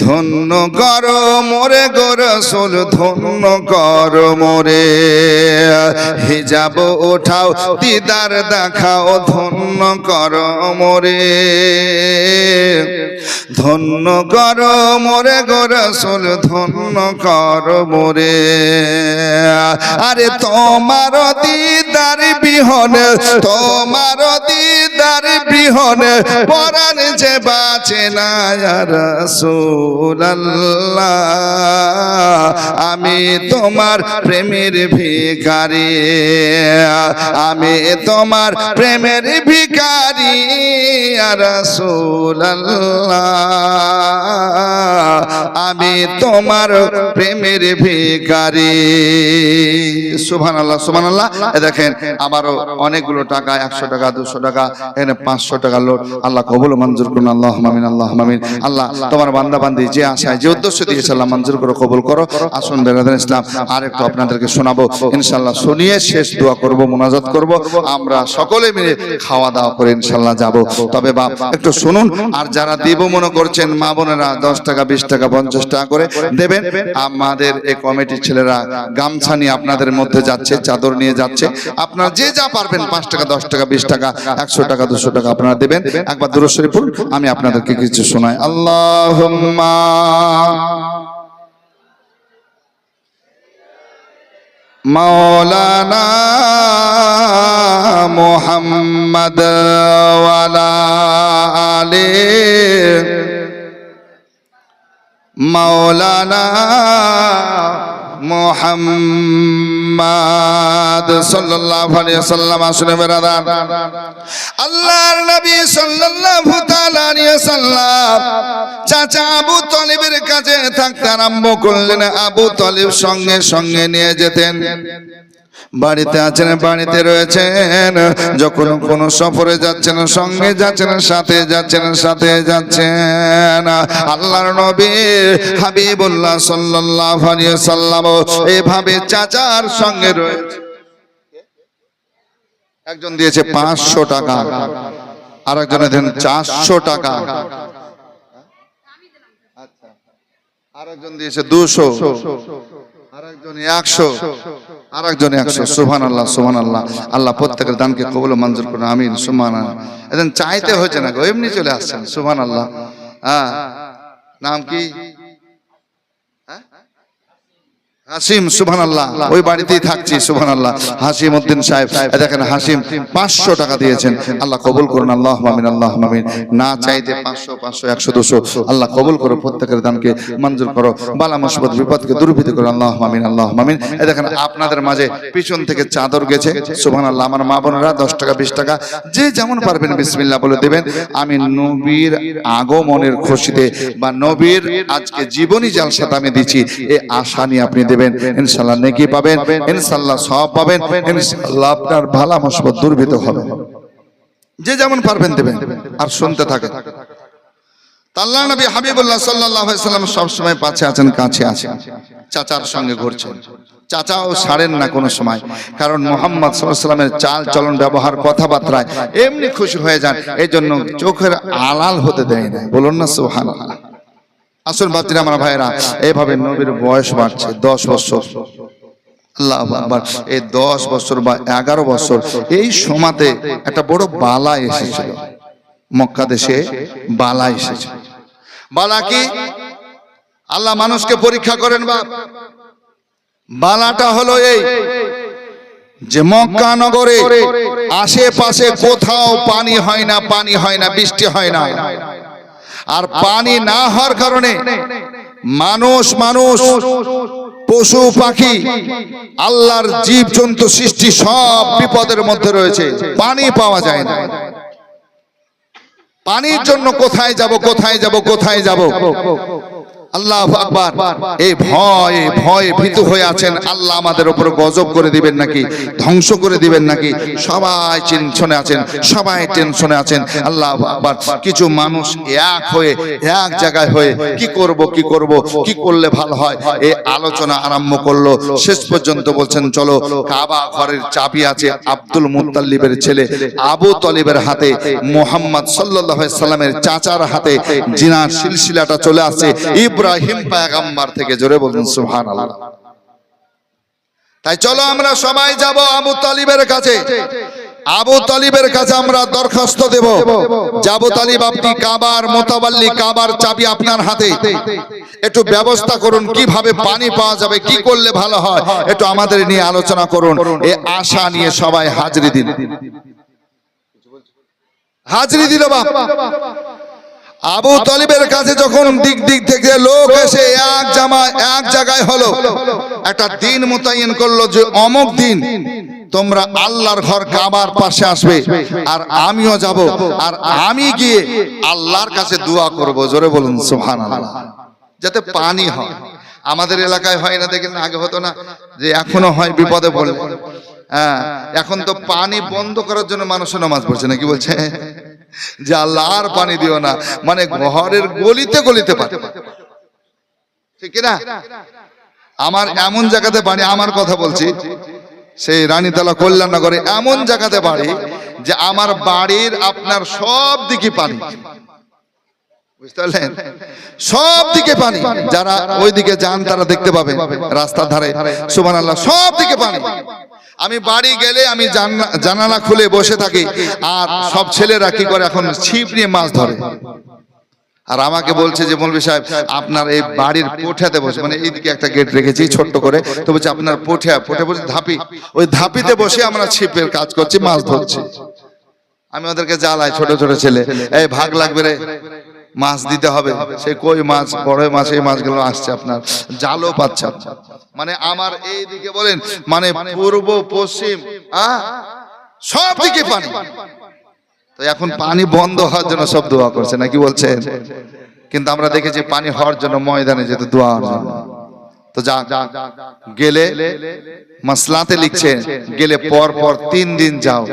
ধন্য করো মোরে গো রাসূল ধন্য করো মোরে হিজাব উঠাও দিদার দেখাও ধন্য করো মোরে ধন্য করো মোরে গো রাসূল ধন্য করো মোরে আরে তোমার দিদার বিহনে তোমার দিদার বিহনে পরাণ যে বাঁচে না ইয়া রাসূলুল্লাহ আমি তোমার প্রেমের ভিখারি আমি তোমার প্রেমের ভিখারি ইয়া রাসূলুল্লাহ আমি তোমার প্রেমের ভিখারি সুবহানাল্লাহ সুবহানাল্লাহ দেখেন আবারও অনেকগুলো টাকা 100 টাকা 200 টাকা এখানে 500 টাকা লোড আল্লাহ কবুল মঞ্জুর করুন আল্লাহুম্মা আমিন আল্লাহুম্মা আমিন আল্লাহ তোমার বান্দা বান্দি যে আশায় যে উদ্দেশ্য দিয়েছে আল্লাহ মঞ্জুর করো কবুল করো আসুন বেরাদার ইসলাম আরেকটু আপনাদেরকে শোনাবো ইনশাআল্লাহ শুনিয়ে শেষ দোয়া করব মুনাজাত করব আমরা সকলে মিলে খাওয়া দাওয়া করে ইনশাআল্লাহ যাব তবে বাপ একটু শুনুন আর যারা দিব মনে করছেন মা বোনেরা 10 টাকা 20 টাকা 50 টাকা করে দেবেন আমাদের এই কমিটির ছেলেরা গামছা নিয়ে আপনাদের মধ্যে যাচ্ছে চাদর নিয়ে যাচ্ছে আপনারা যে যা পারবেন 5 টাকা 10 টাকা 20 টাকা 100 টাকা 200 টাকা আপনারা দেবেন একবার দুরূদ শরীফ পড়ুন আমি আপনাদেরকে কিছু শোনাই আল্লাহুম্মা মাওলানা মুহাম্মদ ওয়ালা আলি মাওলানা মুহাম্মদ সাল্লাল্লাহু আলাইহি ওয়াসাল্লাম আসলে বেরাদার আল্লাহর নবী সাল্লাল্লাহু তাআলা আলাইহি ওয়াসাল্লাম চাচা আবু তালিবের কাছে থাকতে আরম্ভ করলেন আবু তালিব সঙ্গে সঙ্গে নিয়ে যেতেন বাড়িতে আছেন বাড়িতে রয়েছেন যখন কোন সফরে যাচ্ছেন সঙ্গে যাচ্ছেন সাথে যাচ্ছেন আল্লাহর নবী হাবিবুল্লাহ সাল্লাল্লাহু আলাইহি ওয়াসাল্লাম এভাবে চাচার সঙ্গে রয়েছে একজন দিয়েছে 500 টাকা আরেকজনে দেন 400 টাকা আরেকজন দিয়েছে 200, আরেকজন 100, আরেকজন 100। সুবহানাল্লাহ, সুবহানাল্লাহ। আল্লাহ প্রত্যেকের দানকে কবুল ও মঞ্জুর করুন, আমিন সুবহানাল্লাহ। এদিন চাইতে হয়েছে না গো, এমনি চলে আসছেন। সুবহানাল্লাহ। হ্যাঁ, নাম কি? হাসিম, সুবহানাল্লাহ। ওই বাড়িতেই থাকছি, সুবহানাল্লাহ। হাসিম উদ্দিন সাহেব, দেখেন হাসিম 500 টাকা দিয়েছেন। আল্লাহ কবুল করুন, আল্লাহুম্মা আমিন, আল্লাহুম্মা আমিন। না চাইতে 500, 500, 100, 200 আল্লাহ কবুল করো, প্রত্যেকের দানকে মঞ্জুর করো, বালা মুসিবত বিপদকে দূরীভূত করো, আল্লাহুম্মা আমিন, আল্লাহুম্মা আমিন। এই দেখেন আপনাদের মাঝে পিছন থেকে চাদর গেছে, সুবহানাল্লাহ। আমার মা বোনেরা 10 টাকা 20 টাকা যে যেমন পারবেন বিসমিল্লাহ বলে দেবেন। আমি নবীর আগমনের খুশিতে বা নবীর আজকে জীবনী জালসাতে আমি দিচ্ছি, এই আশা নিয়ে আপনি দেবেন, ইনশাআল্লাহ নেকি পাবেন, ইনশাআল্লাহ সওয়াব পাবেন, ইনশাআল্লাহ আপনার ভালো মুসিবত দূরীভূত হবে। যে যেমন পারবেন দেবেন আর শুনতে থাকেন। আল্লাহর নবী হাবিবুল্লাহ সাল্লাল্লাহু আলাইহি সাল্লাম সব সময় পাশে আছেন, কাছে আছেন, চাচার সঙ্গে ঘুরছেন। চাচাও ছাড়েন না কোনো সময়, কারণ মুহাম্মদ সাল্লাল্লাহু আলাইহি সাল্লামের চাল চলন ব্যবহার কথাবার্তায় এমনি খুশি হয়ে যান, এই জন্য চোখের আড়াল হতে দেয় না। বলুন না সুবহানাল্লাহ। আসুন ভাবছিলাম আমার ভাইরা, এইভাবে নবীর বয়স বাড়ছে 10 বছর। আল্লাহু আকবার। এই 10 বছর বা 11 বছর এই সময়তে একটা বড় বালা এসেছিল মক্কা দেশে। বালা এসেছে। বালা কি? আল্লাহ মানুষকে পরীক্ষা করেন বা বালাটা হলো এই যে মক্কা নগরে আশেপাশে কোথাও পানি হয় না, পানি হয় না, বৃষ্টি হয় না। আর পানি না হওয়ার কারণে মানুষ পশু পাখি আল্লাহর জীব জন্তু সৃষ্টি সব বিপদের মধ্যে রয়েছে। পানি পাওয়া যায় না। পানির জন্য কোথায় যাব, কোথায় যাব, কোথায় যাব? আল্লাহু আকবার। এই ভয়ে ভীতু হয়ে আছেন, আল্লাহ আমাদের উপর গজব করে দিবেন নাকি, ধ্বংস করে দিবেন নাকি, সবাই টেনশনে আছেন, সবাই টেনশনে আছেন। আল্লাহু আকবার। কিছু মানুষ এক জায়গায় হয়ে কি করব, কি করব, কি করলে ভালো হয়, এই আলোচনা আরম্ভ করলো। শেষ পর্যন্ত বলছেন চলো, কাবা ঘরের চাবি আছে আব্দুল মুত্তালিবের ছেলে আবু তালিবের হাতে, মুহাম্মদ সাল্লাল্লাহু আলাইহি সাল্লামের চাচার হাতে জিনার সিলসিলাটা চলে আসছে ইব্রাহিম পয়গম্বর থেকে। জোরে বলুন সুবহানাল্লাহ। তাই চলো আমরা সবাই যাব আবু তালিবের কাছে। আবু তালিবের কাছে আমরা দরখাস্ত দেব, আবু তালিব আপনি কাবার মোতাবাল্লি, কাবার চাবি আপনার হাতে, একটু ব্যবস্থা করুন, কিভাবে পানি পাওয়া যাবে, কি করলে ভালো হয়, একটু আমাদের নিয়ে আলোচনা করুন। এই আশা নিয়ে সবাই হাজিরি দিন। হাজিরি দিল বাপ। আবু তালিবের কাছে যখন দিক থেকে লোক এসে এক জায়গায় হলো, একটা দিন মোতায়েন করলো যে অমুক দিন তোমরা আল্লাহর ঘর কাবার পাশে আসবে, আর আমিও যাব, আর আমি গিয়ে আল্লাহর কাছে দোয়া করব। জোরে বলুন সুবহানাল্লাহ। যাতে পানি হয়। আমাদের এলাকায় হয় না, দেখেন আগে হতো না, যে এখনো হয় বিপদে পড়লে। হ্যাঁ, এখন তো পানি বন্ধ করার জন্য মানুষের নামাজ পড়ছে না, কি বলছে? যে আল্লাহ আর পানি দিও না, মানে ঘরের গলিতে গলিতে পানি, ঠিক না? আমার এমন জায়গাতে বাড়ি, আমার কথা বলছি, সেই রানীতলা কল্যাণনগরে এমন জায়গাতে বাড়ি যে আমার বাড়ির আপনার সব দিকে পানি, বুঝতে পারলেন? সব দিকে পানি। যারা ওইদিকে যান তারা দেখতে পাবেন রাস্তার ধারে, সুবহানাল্লাহ, সব দিকে পানি। আমি বাড়ি গেলে আমি জানালা খুলে বসে থাকি, আর সব ছেলেরা কি করে এখন ছিপ নিয়ে মাছ ধরে। আর আমাকে বলছে যে মৌলভী সাহেব আপনার এই বাড়ির পোঠাতে বসে, মানে এইদিকে একটা গেট রেখেছি ছোট্ট করে, তো বলছে আপনার পোঠা বলছে ধাপি, ওই ধাপিতে বসে আমরা ছিপের কাজ করছি, মাছ ধরছি। আমি ওদেরকে জ্বালাই, ছোট ছোট ছেলে, এই ভাগ লাগবে রে, মাছ দিতে হবে। সে কই মাছ, বড় মাছ, এই মাছগুলো আসছে, আপনার জালও পাচ্ছে। মানে আমার এইদিকে বলেন, মানে পূর্ব পশ্চিম সব দিকে পানি। তো এখন পানি বন্ধ হওয়ার জন্য সব দোয়া করছে, নাকি বলছেন? কিন্তু আমরা দেখেছি পানি হওয়ার জন্য ময়দানে যেতে দোয়া হওয়ার জন্য। তো যা গেলে মাসলাতে লিখছে, গেলে পর 3 দিন যাও।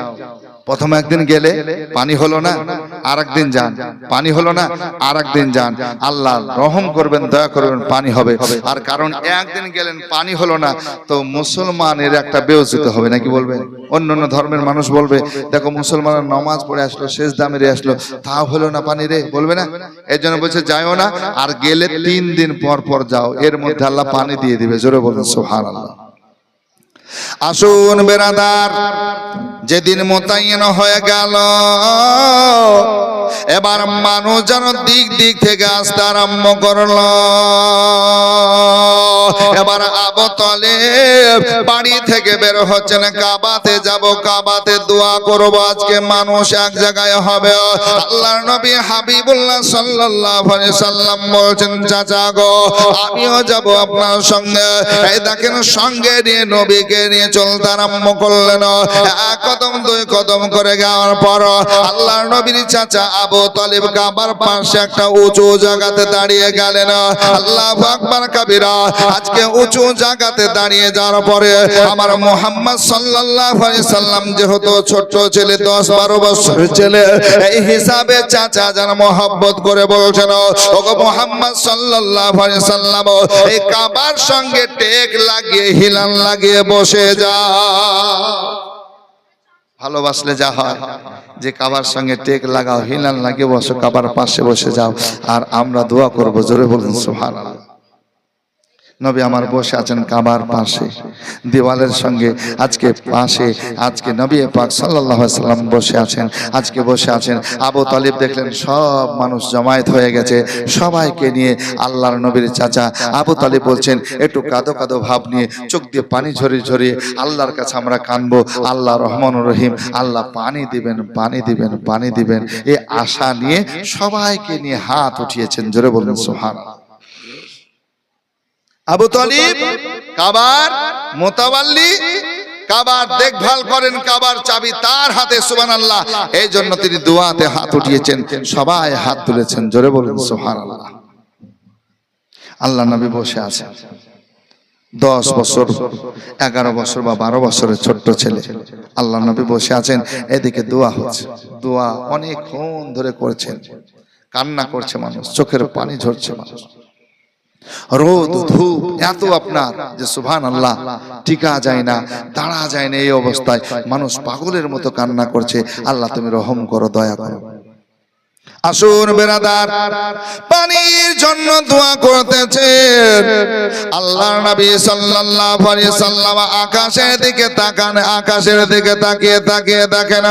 প্রথম একদিন গেলে পানি হলো না, আরেকদিন যান, পানি হলো না, আরেকদিন যান, আল্লাহ রহম করবেন, দয়া করবেন, পানি হবে। আর কারণ একদিন গেলেন পানি হলো না, তো মুসলমানের একটা বেউজ্জতি হবে নাকি বলবে? অন্য অন্য ধর্মের মানুষ বলবে দেখো মুসলমানের নামাজ পড়ে আসলো, সেজদা মেরে আসলো, তাও হলো না পানি রে, বলবে না? এর জন্য বলছে যাইও না, আর গেলে 3 দিন পর পর যাও, এর মধ্যে আল্লাহ পানি দিয়ে দিবে। জোরে বলুন সুবহানাল্লাহ। আসুন বেরাদার, যেদিন মোতায়েন হয়ে গেল, এবার মানুষ যেন দিক দিক থেকে আসতে আরম্ভ করলো। এবার আবু তালেব বাড়ি থেকে বের হচ্ছেন, কাবাতে যাব, কাবাতে দোয়া করব, আজকে মানুষ এক জায়গায় হবে। আল্লাহর নবী হাবিবুল্লাহ সাল্লাল্লাহু আলাইহি সাল্লাম বলছেন, চাচা গো আমিও যাব আপনার সঙ্গে। এই দেখেন সঙ্গে নিয়ে নবীকে নিয়ে চলতে আরম্ভ করলেন। এক কদম দুই কদম করে যাওয়ার পর আল্লাহর নবীর চাচা আবু তালেব কাবার পাশে একটা উঁচু জায়গাতে দাঁড়িয়ে গেলেন। আল্লাহু আকবার কাবীরা। আজকে উঁচু জায়গাতে দাঁড়িয়ে যাওয়ার পরে আমার মুহাম্মদ সাল্লাল্লাহু আলাইহি সাল্লাম যেহেতু ছোট ছেলে, 10-12 বছরের ছেলে, এই হিসাবে চাচা যেন মহব্বত করে বলছেন, ওগো মুহাম্মদ সাল্লাল্লাহু আলাইহি সাল্লাম এই কাবার সঙ্গে টেক লাগিয়ে হিলান লাগিয়ে বসে যা। ভালোবাসলে যা হয় যে কাবার সঙ্গে টেক লাগাও, হিলান লাগিয়ে বসো, কাবার পাশে বসে যাও, আর আমরা দোয়া করব। জোরে বলুন সুবহানাল্লাহ। নবী আমার বসে আছেন কাবার পাশে, দেওয়ালের সঙ্গে আজকে পাশে, আজকে নবী পাক সাল্লাল্লাহু আলাইহি সাল্লাম বসে আছেন, আজকে বসে আছেন। আবু তালিব দেখলেন সব মানুষ জমায়েত হয়ে গেছে, সবাইকে নিয়ে আল্লাহর নবীর চাচা আবু তালিব বলছেন, একটু কাঁদো কাঁদো ভাব নিয়ে, চোখ দিয়ে পানি ঝরিয়ে ঝরিয়ে আল্লাহর কাছে আমরা কাঁদবো, আল্লাহ রহমানুর রহিম, আল্লাহ পানি দিবেন, পানি দিবেন, পানি দিবেন, এই আশা নিয়ে সবাইকে নিয়ে হাত উঠিয়েছেন। জোরে বলুন সুবহানাল্লাহ। আবু তালিব কাবার মোতাওয়াল্লি, কাবার দেখভাল করেন, কাবার চাবি তার হাতে, সুবহানাল্লাহ। এই জন্য তিনি দোয়াতে হাত উঠিয়েছেন, সবাই হাত তুলেছেন। জোরে বলুন সুবহানাল্লাহ। আল্লাহ নবী বসে আছেন, 10 বছর 11 বছর বা 12 বছরের ছোট্ট ছেলে, আল্লাহ নবী বসে আছেন, এদিকে দোয়া হচ্ছে, দোয়া অনেকক্ষণ ধরে করছেন, কান্না করছে মানুষ, চোখের পানি ঝরছে মানুষ, রোদ ধূপ এত আপনার যে সুবহানাল্লাহ টিকা যায় না, দাঁড়া যায় না, এই অবস্থায় মানুষ পাগলের মতো কান্না করছে। আল্লাহ তুমি রহম করো, দয়া করো। আসুন বেরাদার, পানির জন্য দোয়া করতেছেন। আল্লাহর নবী সাল্লাল্লাহু আলাইহি সাল্লাম আকাশের দিকে তাকান, আকাশের দিকে তাকিয়ে তাকিয়ে দেখেন,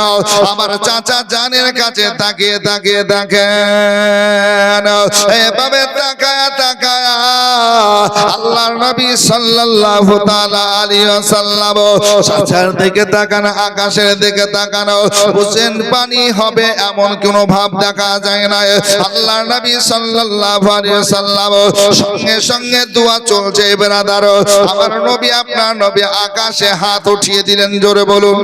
আমার চাচা জানের কাছে তাকিয়ে তাকিয়ে দেখেন, এভাবে তাকায়া তাকায়া আল্লাহর নবী সাল্লাল্লাহু তাআলা আলাইহি ওয়াসাল্লাম চাচার দিকে তাকান, আকাশের দিকে তাকান, বুঝেন পানি হবে এমন কোনো ভাব দেখা যায় না। আল্লাহর নবী সাল্লাল্লাহু আলাইহি ওয়াসাল্লাম সঙ্গে সঙ্গে দোয়া চলছে। ব্রাদার, আমার নবী আপনার নবী আকাশে হাত উঠিয়ে দিলেন। জোরে বলুন।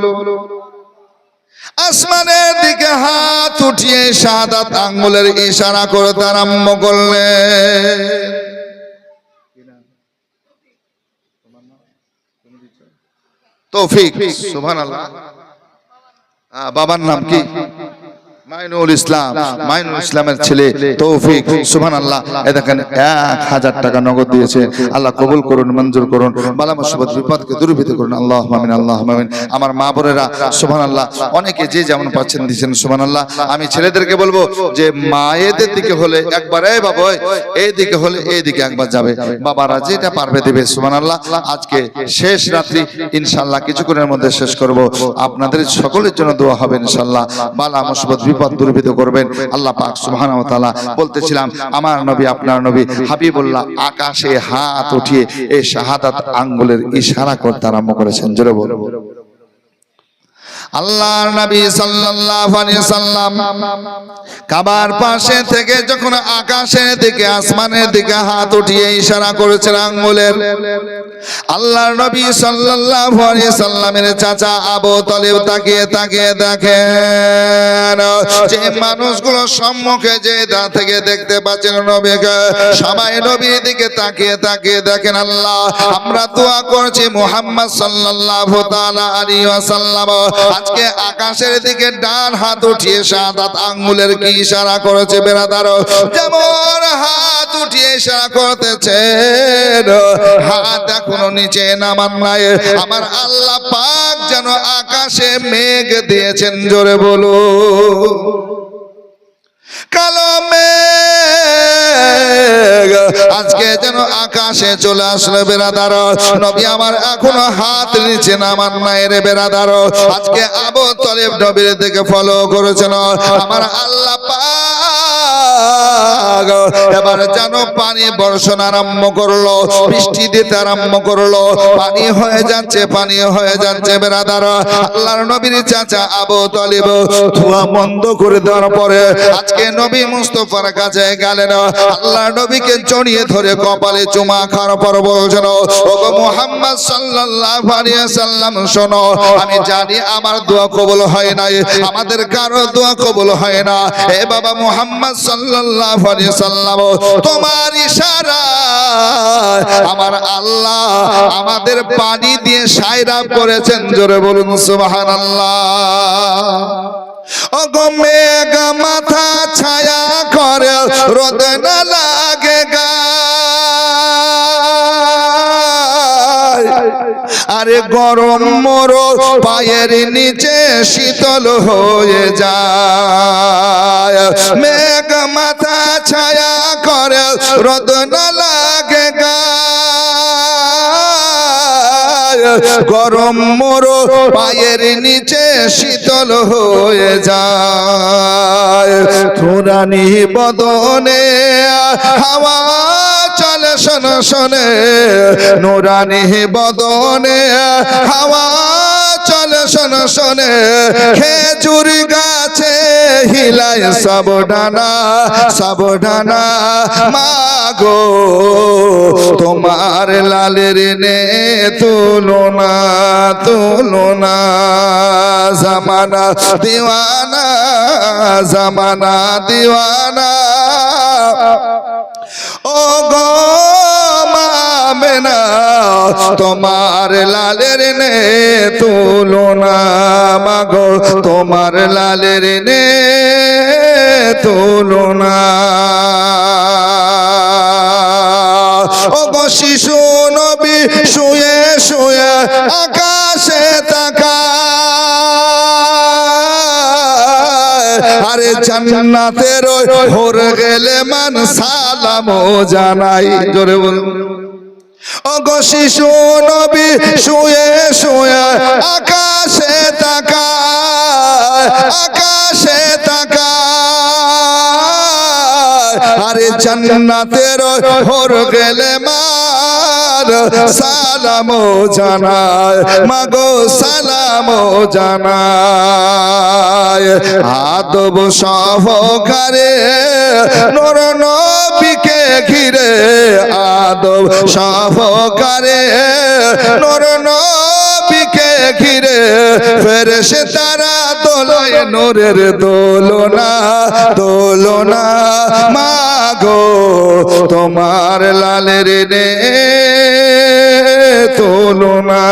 আসমানের দিকে হাত উঠিয়ে শাহাদাত আঙ্গুলের ইশারা করতে আরম্ভ করলেন। তৌফিক, সুবহানাল্লাহ। বাবার নাম কি? মাইনুল ইসলাম, মাইনুল ইসলামের ছেলে তৌফিক, সুবহানাল্লাহ। এই দেখেন 1000 টাকা নগদ দিয়েছে। আল্লাহ কবুল করুন, মঞ্জুর করুন, বালা মুসিবত বিপদকে দূরীভূত করুন। আল্লাহুম্মা আমিন, আল্লাহুম্মা আমিন। আমার মা বোনেরা সুবহানাল্লাহ, অনেকে যে যেমন পাচ্ছেন দিয়েছেন, সুবহানাল্লাহ। আমি ছেলেদেরকে বলবো যে মায়েদের দিকে হলে একবার, এই বাবা এই দিকে হলে এই দিকে একবার যাবে, বাবারা যেটা পারবে দেবে, সুবহানাল্লাহ। আজকে শেষ রাত্রি ইনশাআল্লাহ কিছুক্ষণের মধ্যে শেষ করব। আপনাদের সকলের জন্য দোয়া হবে ইনশাআল্লাহ। বালা মুসিবত দূরীভূত করবেন আল্লাহ পাক সুবহানাহু ওয়া তাআলা। বলতেছিলাম আমার নবী আপনার নবী হাবিবুল্লাহ আকাশে হাত উঠিয়ে এই শাহাদাত আঙ্গুলের ইশারা করতে আরম্ভ করেছেন। জোরে বলুন। আল্লাহর নবী সাল্লাল্লাহু আলাইহি সাল্লাম কাবার পাশে থেকে যখন আকাশের দিকে, আসমানের দিকে হাত উঠিয়ে ইশারা করেছেন আঙ্গুলের, আল্লাহর নবী সাল্লাল্লাহু আলাইহি সাল্লামের চাচা আবু তালিব তাকিয়ে তাকিয়ে দেখেন যে মানুষগুলো সম্মুখে যে দা থেকে দেখতে পাচ্ছেন নবীকে, সবাই নবীর দিকে তাকিয়ে তাকিয়ে দেখেন। আল্লাহ আমরা দোয়া করছি মুহাম্মদ সাল্লাল্লাহু তাআলা আলাইহি ওয়াসাল্লাম আজকে আকাশের দিকে ডান হাত উঠিয়ে শাহাদাত আঙ্গুলের কি ইশারা করেছে বেরাদার, যেমন হাত উঠিয়ে ইশারা করতেছে হাত এখনো নিচে নামান নাই। আমার আল্লাহ পাক যেন আকাশে মেঘ দিয়েছেন, জোরে বলো কালো মেঘ আজকে যেন আকাশে চলে আসলো বেরাদার। নবী আমার এখনো হাত নিচে নামান নাই রে বেরাদার। আজকে আবু তালেব নবীর দিকে ফলো করেছেন। আমার আল্লাহ পাক এবার যেন পানি বর্ষণ আরম্ভ করলো, বৃষ্টি দিতে আরম্ভ করলো, পানি হয়ে যাচ্ছে, পানি হয়ে যাচ্ছে বেরাদার। আল্লাহর নবীর চাচা আবু তালেব ধোয়া বন্ধ করে দেওয়ার পরে আজকে নবী মুস্তাফার কাছে গেলেন, আল্লাহর নবীকে জড়িয়ে ধরে কপালে চুমা খাওয়ার পর বলছেন, ওগো মুহাম্মদ সাল্লাল্লাহু আলাইহি সাল্লাম শোনো, আমি জানি আমার দোয়া কবুল হয় না, আমাদের কারো দোয়া কবুল হয় না। এ বাবা মুহাম্মদ সাল্লাল্লাহু আলাইহি সাল্লাম, তোমার ইশারায় আমার আল্লাহ আমাদের পানি দিয়ে সায়রা করেছেন, জোরে বলুন সুবহানাল্লাহ। ওগো মেঘ মাথা ছায়া করে রোদ না লাগে গায়, আরে গরম মোরো পায়ের নিচে শীতল হয়ে যায়। মেঘ মাথা ছায়া করে রোদ না লাগে গায়, গরম মোরো পায়ের নিচে শীতল হয়ে যায়। থুরানি বদনে হাওয়া চলে শোনে শোনে, নুরানি বদনে হাওয়া চলে শোনে শোনে, খেজুর গাছে হিলায় সাবধানা সাবধানা মাগো, তোমার লালের নে তুলনা তুলনা, জামানা দিওয়ানা জামানা দিওয়ানা। ও গো মামেনা তোমার লালের নে তুলনা, মাগো তোমার লালের নে তুলনা। ও গো শিশু নবী শুয়ে শুয়ে আকাশে তাকায়, আরে জান্নাতের হোর গেলে মান সালাম জানাই, জোরে বলুন। ও গো শিশু নবী শুয়ে শুয়ে আকাশে তাকায়, আকাশে তাকায়, আরে জান্নাতের হোর গেলে মান সালাম জানায়, মাগো সালাম জানায়। আদব সহকারে নূর নবীকে ঘিরে, আদব সহকারে নূর নবীকে ঘিরে, ফেরেশতারা দোলায় নূরের দোলনা দোলনা, মাগো তোমার লালের নে তুলনা।